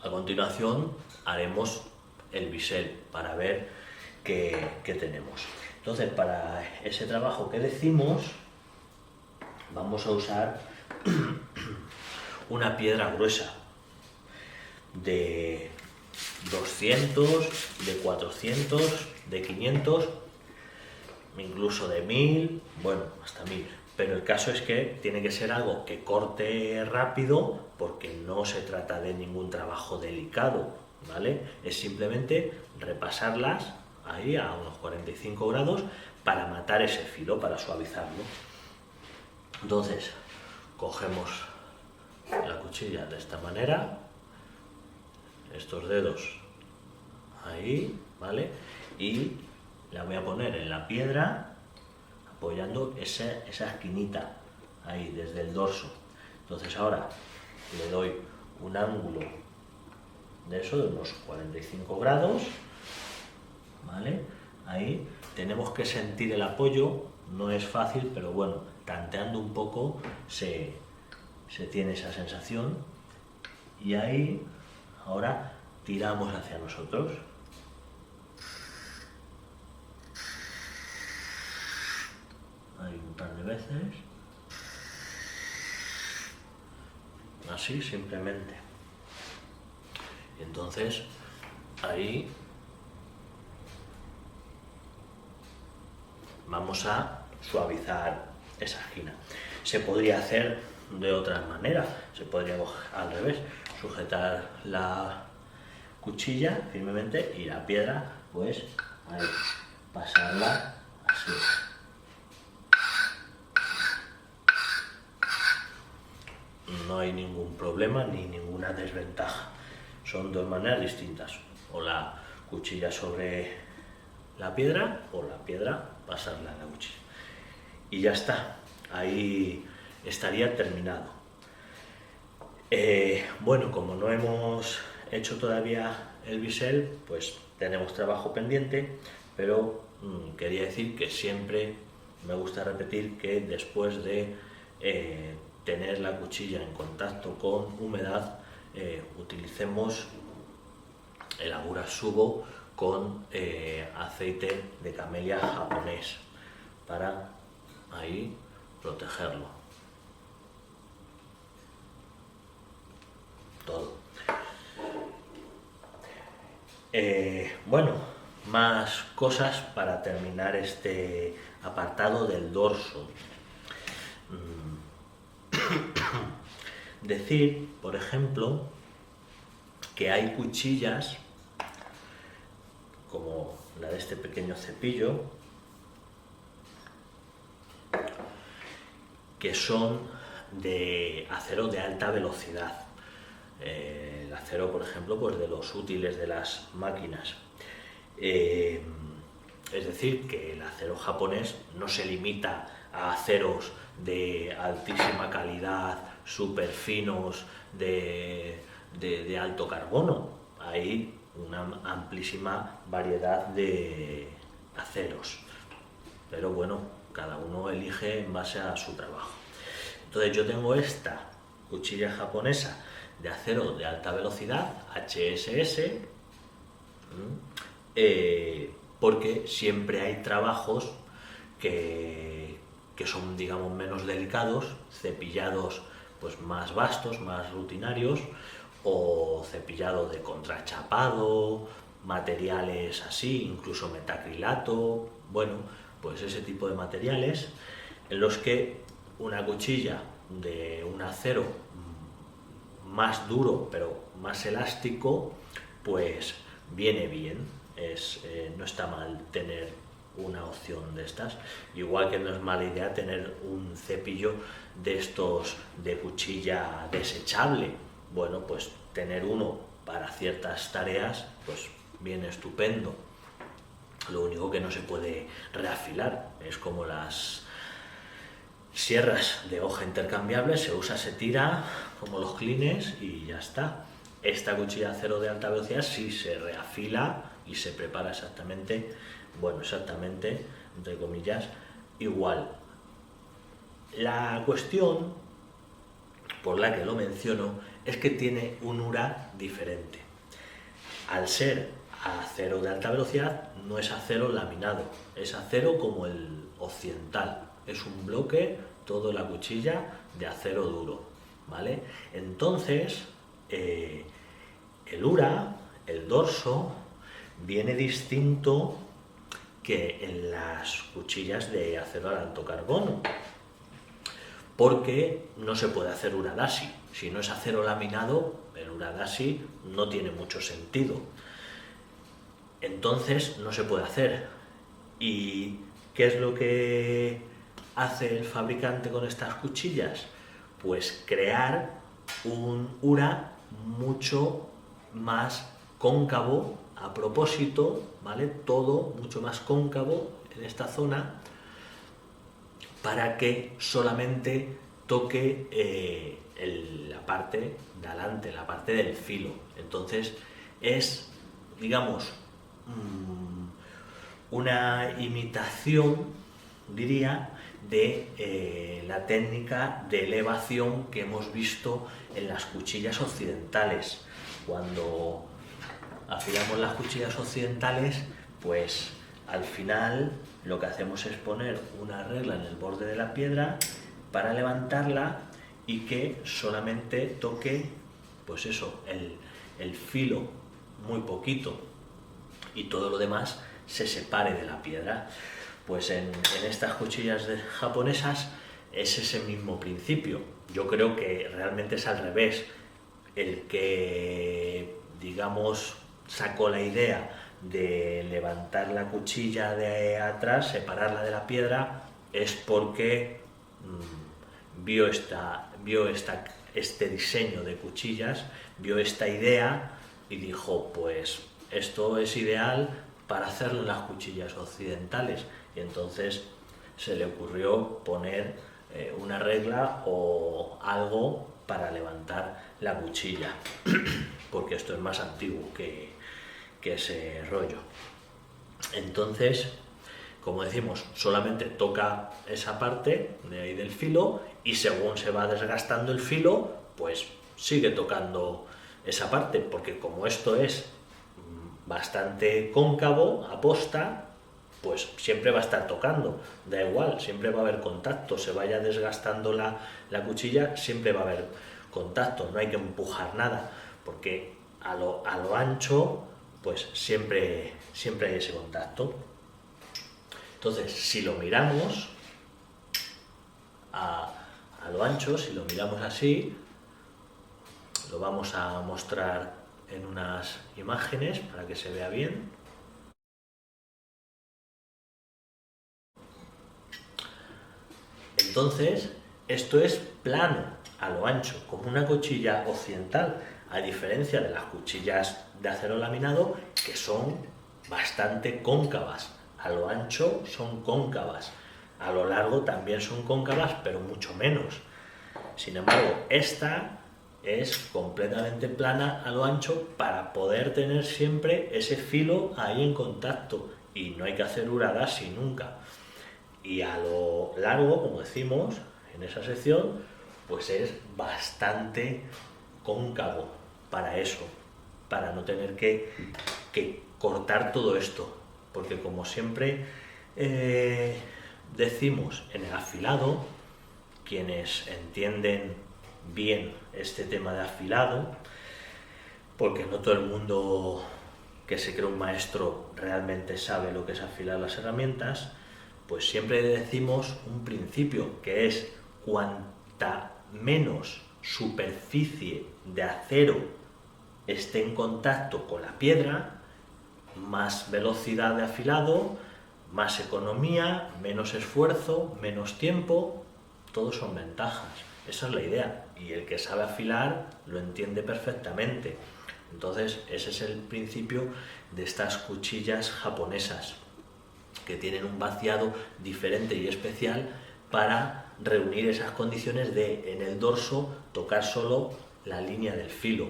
A continuación haremos el bisel para ver qué tenemos. Entonces, para ese trabajo que decimos, vamos a usar una piedra gruesa de 200, de 400, de 500, incluso de 1000, bueno, hasta 1000. Pero el caso es que tiene que ser algo que corte rápido, porque no se trata de ningún trabajo delicado, ¿vale? Es simplemente repasarlas ahí a unos 45 grados para matar ese filo, para suavizarlo. Entonces, cogemos la cuchilla de esta manera, estos dedos ahí, ¿vale? Y la voy a poner en la piedra, apoyando esa esquinita ahí desde el dorso. Entonces ahora le doy un ángulo de eso, de unos 45 grados, ¿vale? Ahí tenemos que sentir el apoyo, no es fácil, pero bueno, tanteando un poco se tiene esa sensación, y ahí ahora tiramos hacia nosotros. Ahí un par de veces, así simplemente. Y entonces ahí vamos a suavizar esa esquina. Se podría hacer de otra manera, se podría al revés, sujetar la cuchilla firmemente y la piedra, pues ahí, pasarla así. No hay ningún problema ni ninguna desventaja. Son dos maneras distintas. O la cuchilla sobre la piedra, o la piedra pasarla en la cuchilla. Y ya está. Ahí estaría terminado. Bueno, como no hemos hecho todavía el bisel, pues tenemos trabajo pendiente, pero quería decir que siempre me gusta repetir que después de tener la cuchilla en contacto con humedad, utilicemos el agurasubo con aceite de camelia japonés para ahí protegerlo. Todo. Bueno, más cosas para terminar este apartado del dorso. Decir, por ejemplo, que hay cuchillas como la de este pequeño cepillo que son de acero de alta velocidad. El acero, por ejemplo, pues de los útiles de las máquinas. Es decir, que el acero japonés no se limita a aceros de altísima calidad, súper finos, de alto carbono. Hay una amplísima variedad de aceros. Pero bueno, cada uno elige en base a su trabajo. Entonces yo tengo esta cuchilla japonesa de acero de alta velocidad, HSS, porque siempre hay trabajos que son, digamos, menos delicados, cepillados pues más vastos, más rutinarios, o cepillado de contrachapado, materiales así, incluso metacrilato, bueno, pues ese tipo de materiales en los que una cuchilla de un acero más duro pero más elástico pues viene bien. No está mal tener una opción de estas, igual que no es mala idea tener un cepillo de estos de cuchilla desechable. Bueno, pues tener uno para ciertas tareas pues viene estupendo. Lo único que no se puede reafilar, es como las sierras de hoja intercambiable, se usa, se tira, como los clines y ya está. Esta cuchilla de acero de alta velocidad sí se reafila y se prepara exactamente, bueno, exactamente, entre comillas, igual. La cuestión por la que lo menciono es que tiene un URA diferente. Al ser acero de alta velocidad, no es acero laminado, es acero como el occidental, es un bloque, toda la cuchilla de acero duro, ¿vale? Entonces, el URA, el dorso, viene distinto que en las cuchillas de acero al alto carbono, porque no se puede hacer uradashi. Si no es acero laminado, el uradashi no tiene mucho sentido. Entonces no se puede hacer. ¿Y qué es lo que hace el fabricante con estas cuchillas? Pues crear un ura mucho más cóncavo a propósito, ¿vale? Todo mucho más cóncavo en esta zona para que solamente toque la parte de adelante, la parte del filo. Entonces es, digamos, una imitación, diría, de la técnica de elevación que hemos visto en las cuchillas occidentales. Cuando afilamos las cuchillas occidentales, pues al final lo que hacemos es poner una regla en el borde de la piedra para levantarla y que solamente toque, pues eso, el filo muy poquito y todo lo demás se separe de la piedra. Pues en estas cuchillas japonesas es ese mismo principio. Yo creo que realmente es al revés. El que, digamos, sacó la idea de levantar la cuchilla de atrás, separarla de la piedra, es porque vio este diseño de cuchillas, vio esta idea y dijo, pues esto es ideal para hacerlo en las cuchillas occidentales. Y entonces se le ocurrió poner una regla o algo para levantar la cuchilla, porque esto es más antiguo que ese rollo. Entonces, como decimos, solamente toca esa parte de ahí del filo y según se va desgastando el filo, pues sigue tocando esa parte, porque como esto es bastante cóncavo, aposta, pues siempre va a estar tocando, da igual, siempre va a haber contacto, se vaya desgastando la cuchilla, siempre va a haber contacto, no hay que empujar nada, porque a lo ancho, pues siempre hay ese contacto. Entonces, si lo miramos a lo ancho, si lo miramos así, lo vamos a mostrar en unas imágenes para que se vea bien. Entonces, esto es plano, a lo ancho, como una cuchilla occidental, a diferencia de las cuchillas de acero laminado, que son bastante cóncavas, a lo ancho son cóncavas, a lo largo también son cóncavas, pero mucho menos. Sin embargo, esta es completamente plana a lo ancho para poder tener siempre ese filo ahí en contacto, y no hay que hacer uradashi nunca. Y a lo largo, como decimos en esa sección, pues es bastante cóncavo para eso, para no tener que cortar todo esto, porque como siempre decimos en el afilado, quienes entienden bien este tema de afilado, porque no todo el mundo que se cree un maestro realmente sabe lo que es afilar las herramientas, pues siempre decimos un principio, que es cuanta menos superficie de acero esté en contacto con la piedra, más velocidad de afilado, más economía, menos esfuerzo, menos tiempo, todos son ventajas. Esa es la idea, y el que sabe afilar lo entiende perfectamente. Entonces, ese es el principio de estas cuchillas japonesas, que tienen un vaciado diferente y especial para reunir esas condiciones de, en el dorso, tocar solo la línea del filo,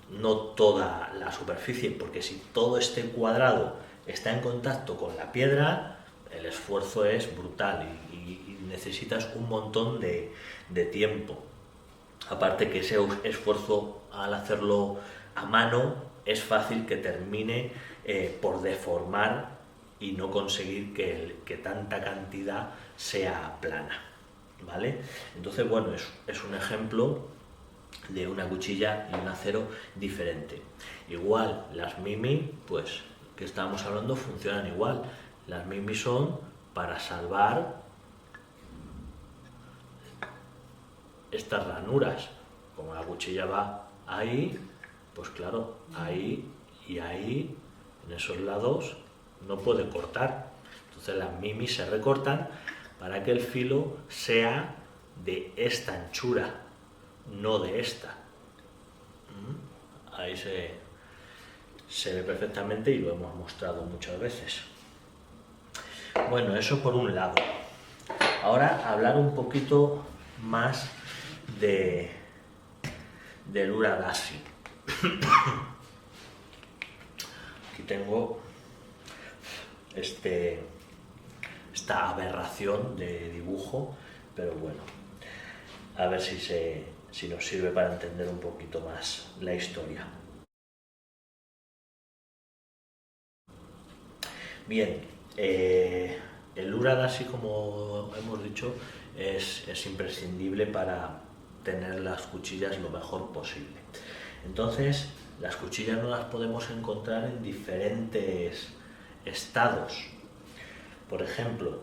no toda la superficie, porque si todo este cuadrado está en contacto con la piedra, el esfuerzo es brutal y necesitas un montón de tiempo. Aparte que ese esfuerzo, al hacerlo a mano, es fácil que termine por deformar y no conseguir que tanta cantidad sea plana, ¿vale? Entonces, bueno, es un ejemplo de una cuchilla y un acero diferente. Igual, las Mimi, pues, que estábamos hablando, funcionan igual. Las Mimi son para salvar estas ranuras. Como la cuchilla va ahí, pues claro, ahí y ahí, en esos lados, no puede cortar. Entonces las Mimi se recortan para que el filo sea de esta anchura, no de esta. Ahí se ve perfectamente y lo hemos mostrado muchas veces. Bueno, eso por un lado. Ahora hablar un poquito más del uradashi. Aquí tengo esta aberración de dibujo, pero bueno, a ver si nos sirve para entender un poquito más la historia. Bien, el uradashi, como hemos dicho, es imprescindible para tener las cuchillas lo mejor posible. Entonces, las cuchillas no las podemos encontrar en diferentes estados. Por ejemplo,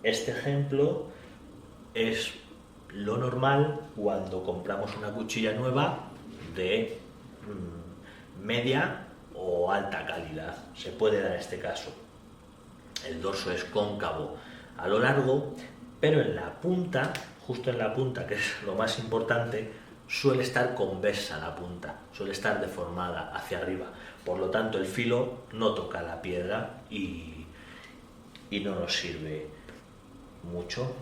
este ejemplo es lo normal cuando compramos una cuchilla nueva de media o alta calidad. Se puede dar este caso. El dorso es cóncavo a lo largo, pero en la punta, justo en la punta, que es lo más importante, suele estar convexa la punta, suele estar deformada hacia arriba. Por lo tanto, el filo no toca la piedra y no nos sirve mucho.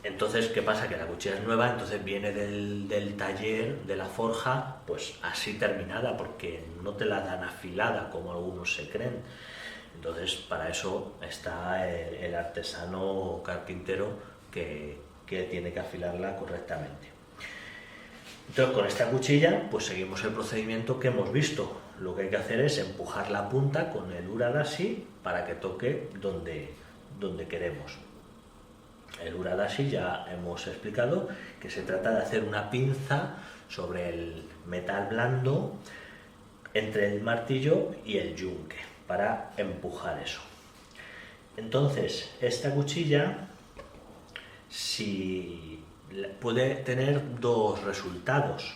Entonces, ¿qué pasa? Que la cuchilla es nueva, entonces viene del taller, de la forja, pues así terminada, porque no te la dan afilada como algunos se creen. Entonces, para eso está el artesano carpintero que tiene que afilarla correctamente. Entonces, con esta cuchilla, pues seguimos el procedimiento que hemos visto. Lo que hay que hacer es empujar la punta con el uradashi para que toque donde queremos. El uradashi ya hemos explicado que se trata de hacer una pinza sobre el metal blando entre el martillo y el yunque para empujar eso. Entonces, esta cuchilla puede tener dos resultados.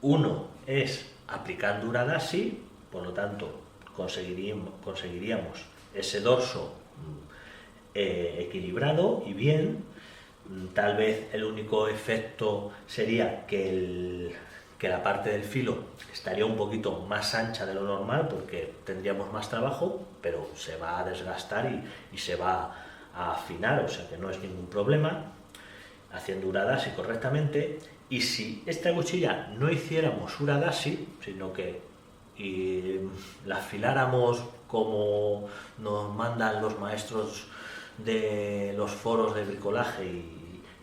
Uno es aplicando uradashi, por lo tanto conseguiríamos ese dorso equilibrado y bien. Tal vez el único efecto sería que que la parte del filo estaría un poquito más ancha de lo normal porque tendríamos más trabajo, pero se va a desgastar y se va a afinar, o sea que no es ningún problema, haciendo uradashi correctamente. Y si esta cuchilla no hiciéramos uradashi, sino que la afiláramos como nos mandan los maestros de los foros de bricolaje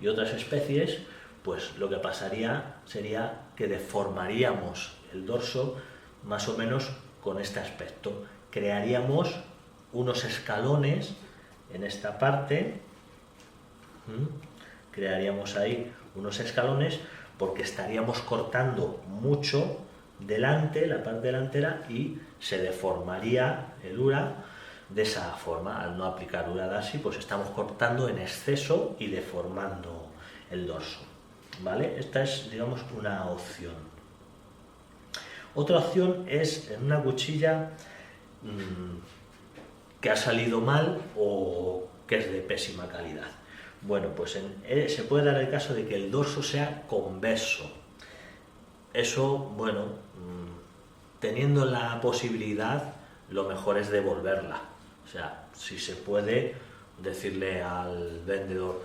y otras especies, pues lo que pasaría sería que deformaríamos el dorso más o menos con este aspecto. Crearíamos unos escalones en esta parte, crearíamos ahí unos escalones porque estaríamos cortando mucho delante, la parte delantera, y se deformaría el ura de esa forma. Al no aplicar uradashi, pues estamos cortando en exceso y deformando el dorso, ¿vale? Esta es, digamos, una opción. Otra opción es en una cuchilla que ha salido mal o que es de pésima calidad. Bueno, pues se puede dar el caso de que el dorso sea convexo. Eso, bueno, teniendo la posibilidad, lo mejor es devolverla. O sea, si se puede, decirle al vendedor: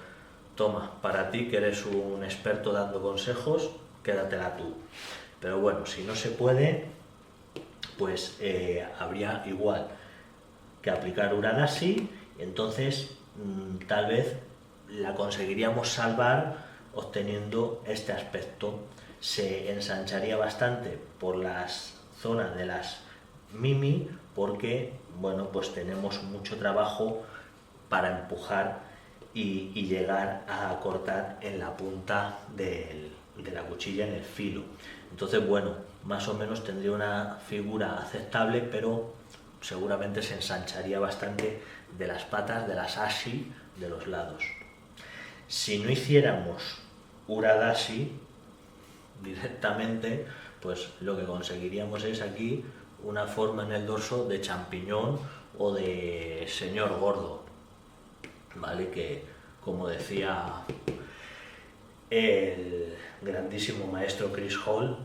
toma, para ti que eres un experto dando consejos, quédatela tú. Pero bueno, si no se puede, pues habría igual que aplicar uradashi, entonces tal vez la conseguiríamos salvar obteniendo este aspecto. Se ensancharía bastante por las zonas de las mimi porque, bueno, pues tenemos mucho trabajo para empujar y llegar a cortar en la punta de la cuchilla, en el filo. Entonces, bueno, más o menos tendría una figura aceptable, pero seguramente se ensancharía bastante de las patas, de las ashi, de los lados. Si no hiciéramos uradashi directamente, pues lo que conseguiríamos es aquí una forma en el dorso de champiñón o de señor gordo, ¿vale? Que, como decía el grandísimo maestro Chris Hall,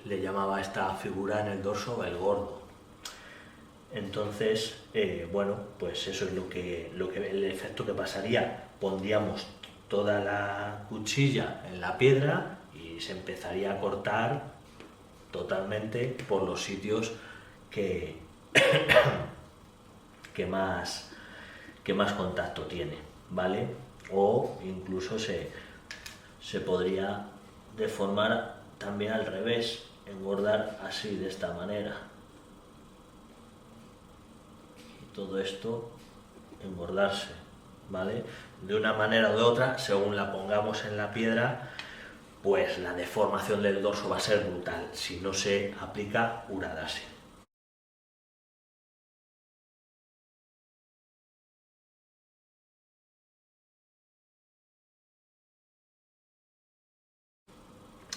le llamaba a esta figura en el dorso el gordo. Entonces, bueno, pues eso es el efecto que pasaría. Pondríamos toda la cuchilla en la piedra y se empezaría a cortar totalmente por los sitios que, que más contacto tiene, ¿vale? O incluso se podría deformar también al revés, engordar así, de esta manera. Y todo esto engordarse, ¿vale? De una manera o de otra, según la pongamos en la piedra, pues la deformación del dorso va a ser brutal si no se aplica uradashi.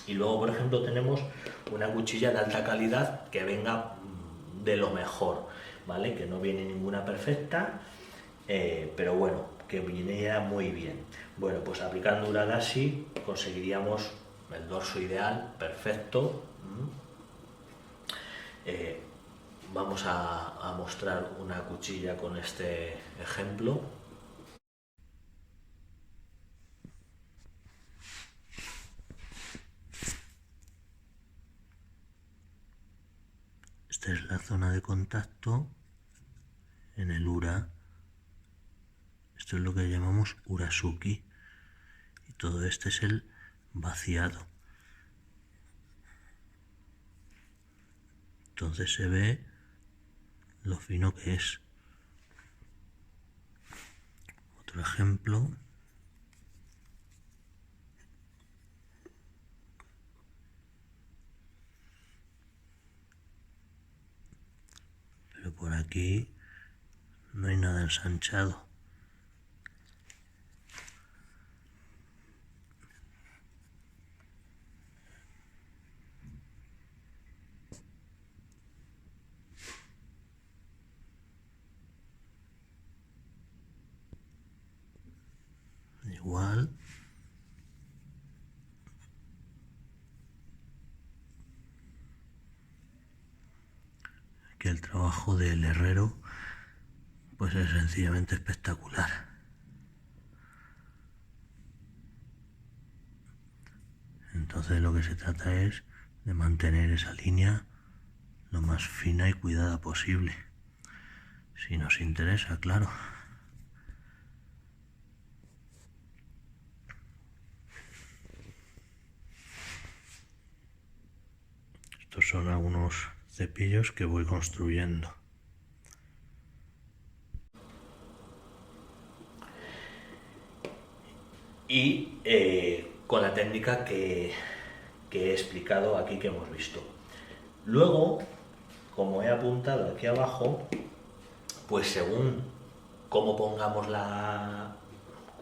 Y luego, por ejemplo, tenemos una cuchilla de alta calidad que venga de lo mejor, ¿vale? Que no viene ninguna perfecta, pero bueno, que viniera muy bien. Bueno, pues aplicando uradashi conseguiríamos el dorso ideal, perfecto. Vamos a mostrar una cuchilla con este ejemplo. Esta es la zona de contacto en el ura. Esto es lo que llamamos urasuki. Y todo este es el vaciado. Entonces se ve lo fino que es. Otro ejemplo. Pero por aquí no hay nada ensanchado. Igual. que el trabajo del herrero pues es sencillamente espectacular. Entonces lo que se trata es de mantener esa línea lo más fina y cuidada posible, si nos interesa, claro. Estos son algunos cepillos que voy construyendo. Y con la técnica que he explicado aquí, que hemos visto. Luego, como he apuntado aquí abajo, pues según cómo pongamos la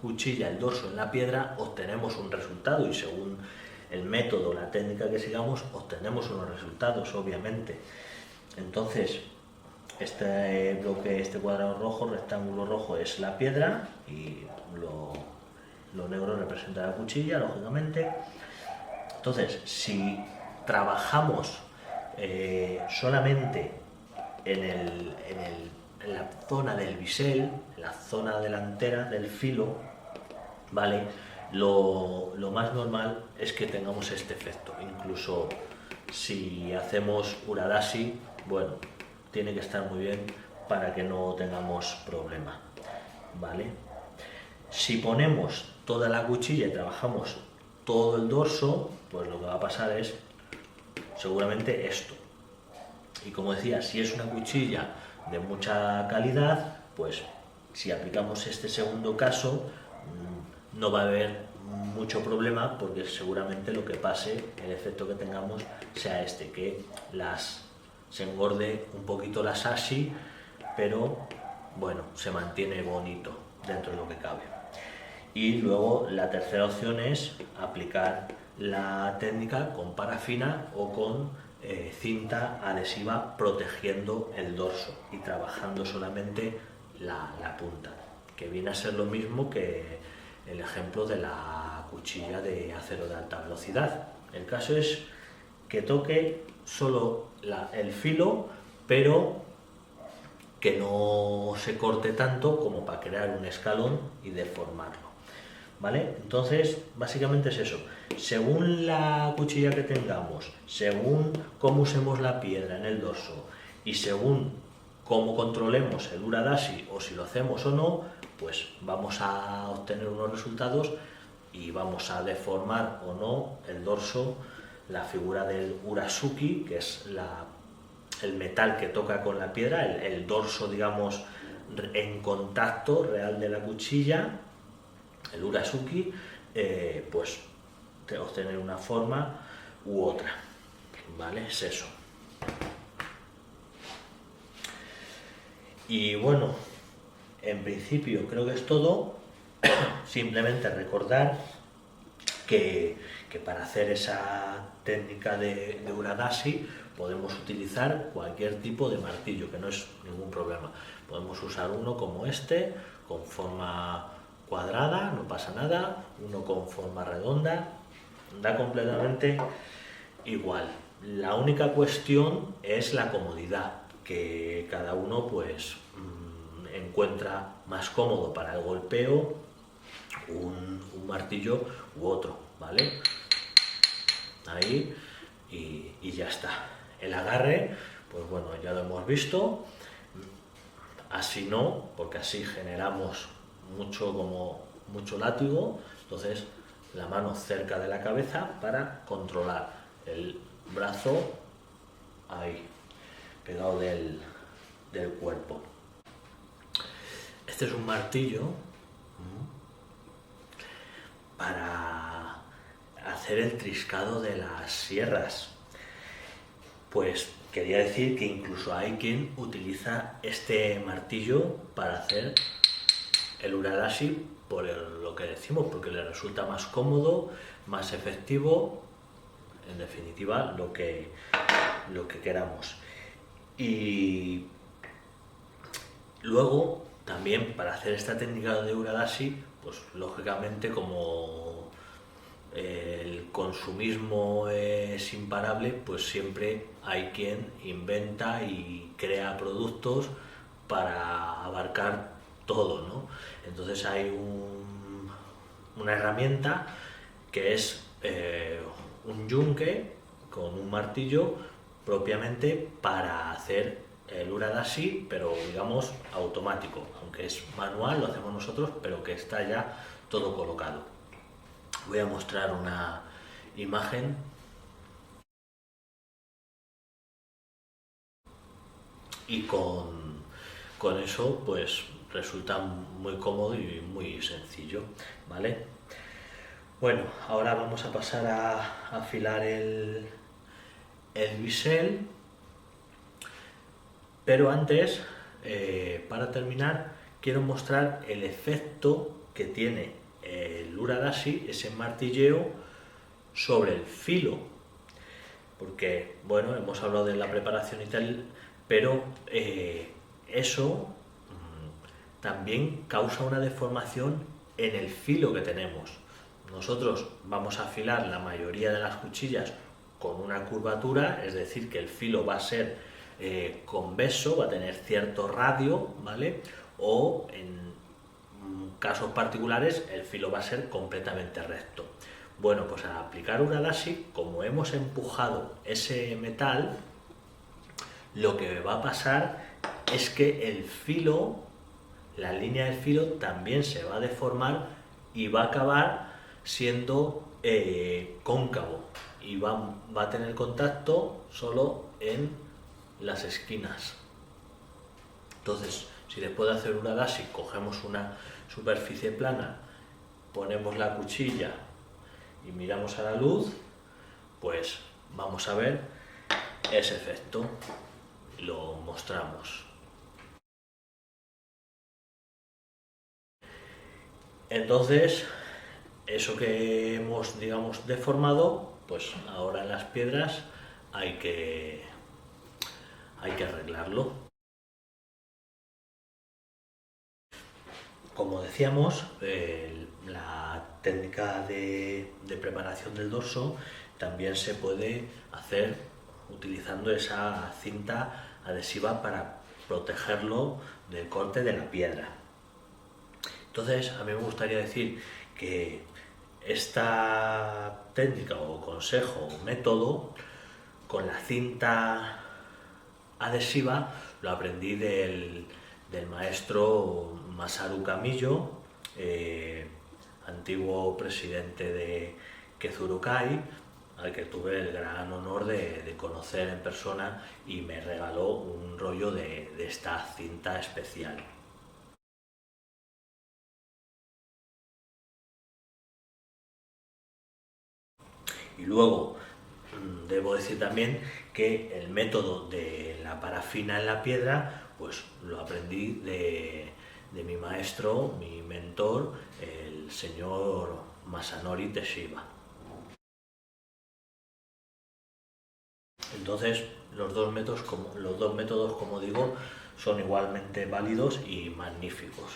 cuchilla, el dorso en la piedra, obtenemos un resultado, y según el método, la técnica que sigamos, obtenemos unos resultados, obviamente. Entonces, este bloque, este cuadrado rojo, rectángulo rojo, es la piedra, y lo negro representa la cuchilla, lógicamente. Entonces, si trabajamos solamente en la zona del bisel, en la zona delantera del filo, ¿vale? Lo más normal es que tengamos este efecto. Incluso si hacemos uradashi, bueno, tiene que estar muy bien para que no tengamos problema, ¿vale? Si ponemos toda la cuchilla y trabajamos todo el dorso, pues lo que va a pasar es seguramente esto. Y como decía, si es una cuchilla de mucha calidad, pues si aplicamos este segundo caso, no va a haber mucho problema, porque seguramente lo que pase, el efecto que tengamos, sea este, que se engorde un poquito la sashi, pero bueno, se mantiene bonito dentro de lo que cabe. Y luego la tercera opción es aplicar la técnica con parafina o con cinta adhesiva, protegiendo el dorso y trabajando solamente la punta, que viene a ser lo mismo que el ejemplo de la cuchilla de acero de alta velocidad. El caso es que toque solo el filo, pero que no se corte tanto como para crear un escalón y deformarlo, ¿vale? Entonces, básicamente es eso. Según la cuchilla que tengamos, según cómo usemos la piedra en el dorso y según cómo controlemos el uradashi o si lo hacemos o no, pues vamos a obtener unos resultados y vamos a deformar o no el dorso, la figura del urazuki, que es el metal que toca con la piedra, el dorso, digamos, en contacto real de la cuchilla, el urazuki, pues obtener una forma u otra, ¿vale? Es eso. Y bueno, en principio creo que es todo. Simplemente recordar que para hacer esa técnica de uradashi podemos utilizar cualquier tipo de martillo, que no es ningún problema. Podemos usar uno como este, con forma cuadrada, no pasa nada, uno con forma redonda, da completamente igual. La única cuestión es la comodidad, que cada uno pues encuentra más cómodo para el golpeo un martillo u otro, ¿vale? Ahí, y ya está. El agarre, pues bueno, ya lo hemos visto. Así no, porque así generamos mucho látigo. Entonces, la mano cerca de la cabeza para controlar el brazo ahí, pegado del cuerpo. Este es un martillo para hacer el triscado de las sierras. Pues quería decir que incluso hay quien utiliza este martillo para hacer el uradashi, por lo que decimos, porque le resulta más cómodo, más efectivo, en definitiva, lo que queramos. Y luego, también para hacer esta técnica de uradashi, pues lógicamente, como el consumismo es imparable, pues siempre hay quien inventa y crea productos para abarcar todo, ¿no? Entonces hay una herramienta que es un yunque con un martillo propiamente para hacer el uradashi, pero digamos automático, aunque es manual, lo hacemos nosotros, pero que está ya todo colocado. Voy a mostrar una imagen y con eso pues resulta muy cómodo y muy sencillo, ¿vale? Bueno, ahora vamos a pasar a afilar el bisel, pero antes, para terminar, quiero mostrar el efecto que tiene el uradashi, ese martilleo, sobre el filo, porque, bueno, hemos hablado de la preparación y tal, pero eso también causa una deformación en el filo que tenemos. Nosotros vamos a afilar la mayoría de las cuchillas con una curvatura, es decir, que el filo va a ser convexo, va a tener cierto radio, ¿vale? O en casos particulares el filo va a ser completamente recto. Bueno, pues al aplicar uradashi, como hemos empujado ese metal, lo que va a pasar es que el filo, la línea del filo también se va a deformar y va a acabar siendo cóncavo y va a tener contacto solo en las esquinas. Entonces, si después de hacer uradashi cogemos una superficie plana, ponemos la cuchilla y miramos a la luz, pues vamos a ver ese efecto. Lo mostramos. Entonces, eso que hemos, digamos, deformado, pues ahora en las piedras hay que arreglarlo. Como decíamos, la técnica de preparación del dorso también se puede hacer utilizando esa cinta adhesiva para protegerlo del corte de la piedra. Entonces, a mí me gustaría decir que esta técnica o consejo o método con la cinta adhesiva lo aprendí del maestro Masaru Kamiyo, antiguo presidente de Kezurukai, al que tuve el gran honor de conocer en persona y me regaló un rollo de esta cinta especial. Y luego, debo decir también que el método de la parafina en la piedra, pues lo aprendí de mi maestro, mi mentor, el señor Masanori Teshiba. Entonces, los dos métodos, como digo, son igualmente válidos y magníficos.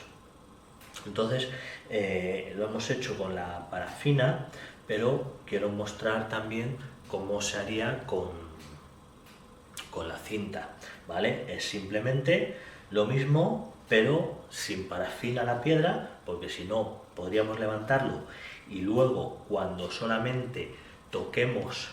Entonces, lo hemos hecho con la parafina, pero quiero mostrar también cómo se haría con la cinta, ¿vale? Es simplemente lo mismo, pero sin parafina la piedra, porque si no podríamos levantarlo y luego cuando solamente toquemos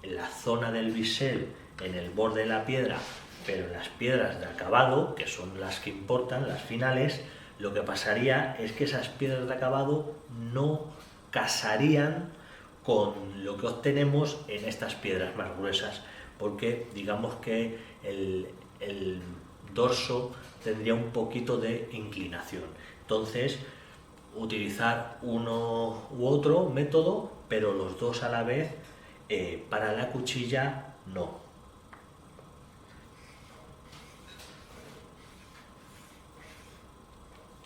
la zona del bisel en el borde de la piedra, pero en las piedras de acabado, que son las que importan, las finales, lo que pasaría es que esas piedras de acabado no casarían con lo que obtenemos en estas piedras más gruesas, porque digamos que el dorso tendría un poquito de inclinación. Entonces, utilizar uno u otro método, pero los dos a la vez, para la cuchilla no.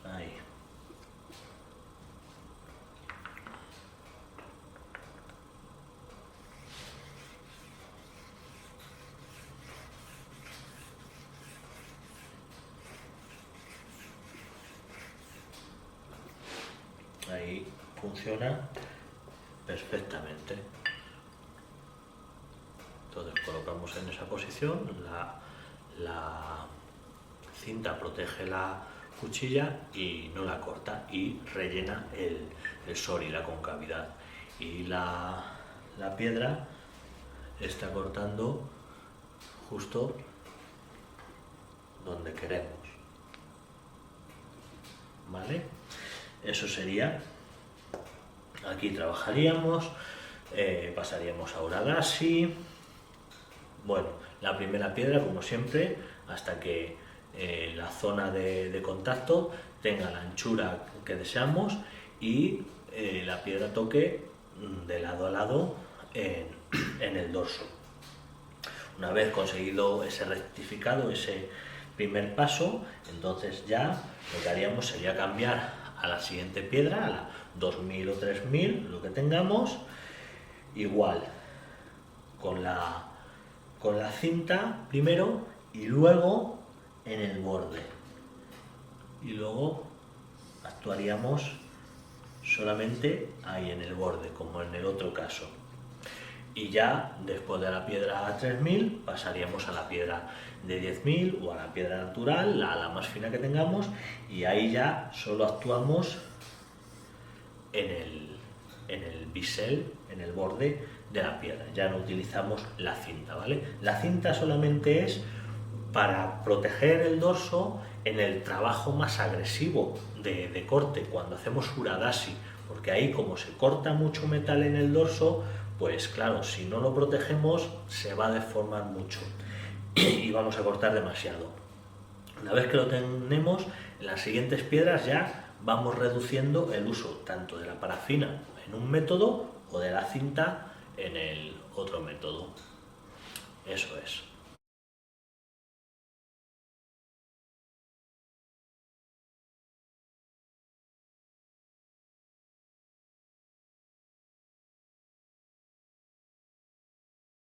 Ahí. Ahí funciona. perfectamente. Entonces colocamos en esa posición, la cinta protege la cuchilla y no la corta y rellena el sori, la concavidad. Y la piedra está cortando justo donde queremos. ¿Vale? Eso sería, aquí trabajaríamos, pasaríamos a Uragasi. Bueno, la primera piedra, como siempre, hasta que la zona de contacto tenga la anchura que deseamos y la piedra toque de lado a lado en el dorso. Una vez conseguido ese rectificado, ese primer paso, entonces ya lo que haríamos sería cambiar a la siguiente piedra, a la 2000 o 3000, lo que tengamos, igual con la cinta primero y luego en el borde, y luego actuaríamos solamente ahí en el borde, como en el otro caso. Y ya después de la piedra 3000 pasaríamos a la piedra de 10000 o a la piedra natural, la más fina que tengamos, y ahí ya solo actuamos en el bisel, en el borde de la piedra. Ya no utilizamos la cinta, ¿vale? La cinta solamente es para proteger el dorso en el trabajo más agresivo de corte, cuando hacemos Uragasi, porque ahí, como se corta mucho metal en el dorso, pues claro, si no lo protegemos se va a deformar mucho y vamos a cortar demasiado. Una vez que lo tenemos, en las siguientes piedras ya vamos reduciendo el uso tanto de la parafina en un método o de la cinta en el otro método. Eso es.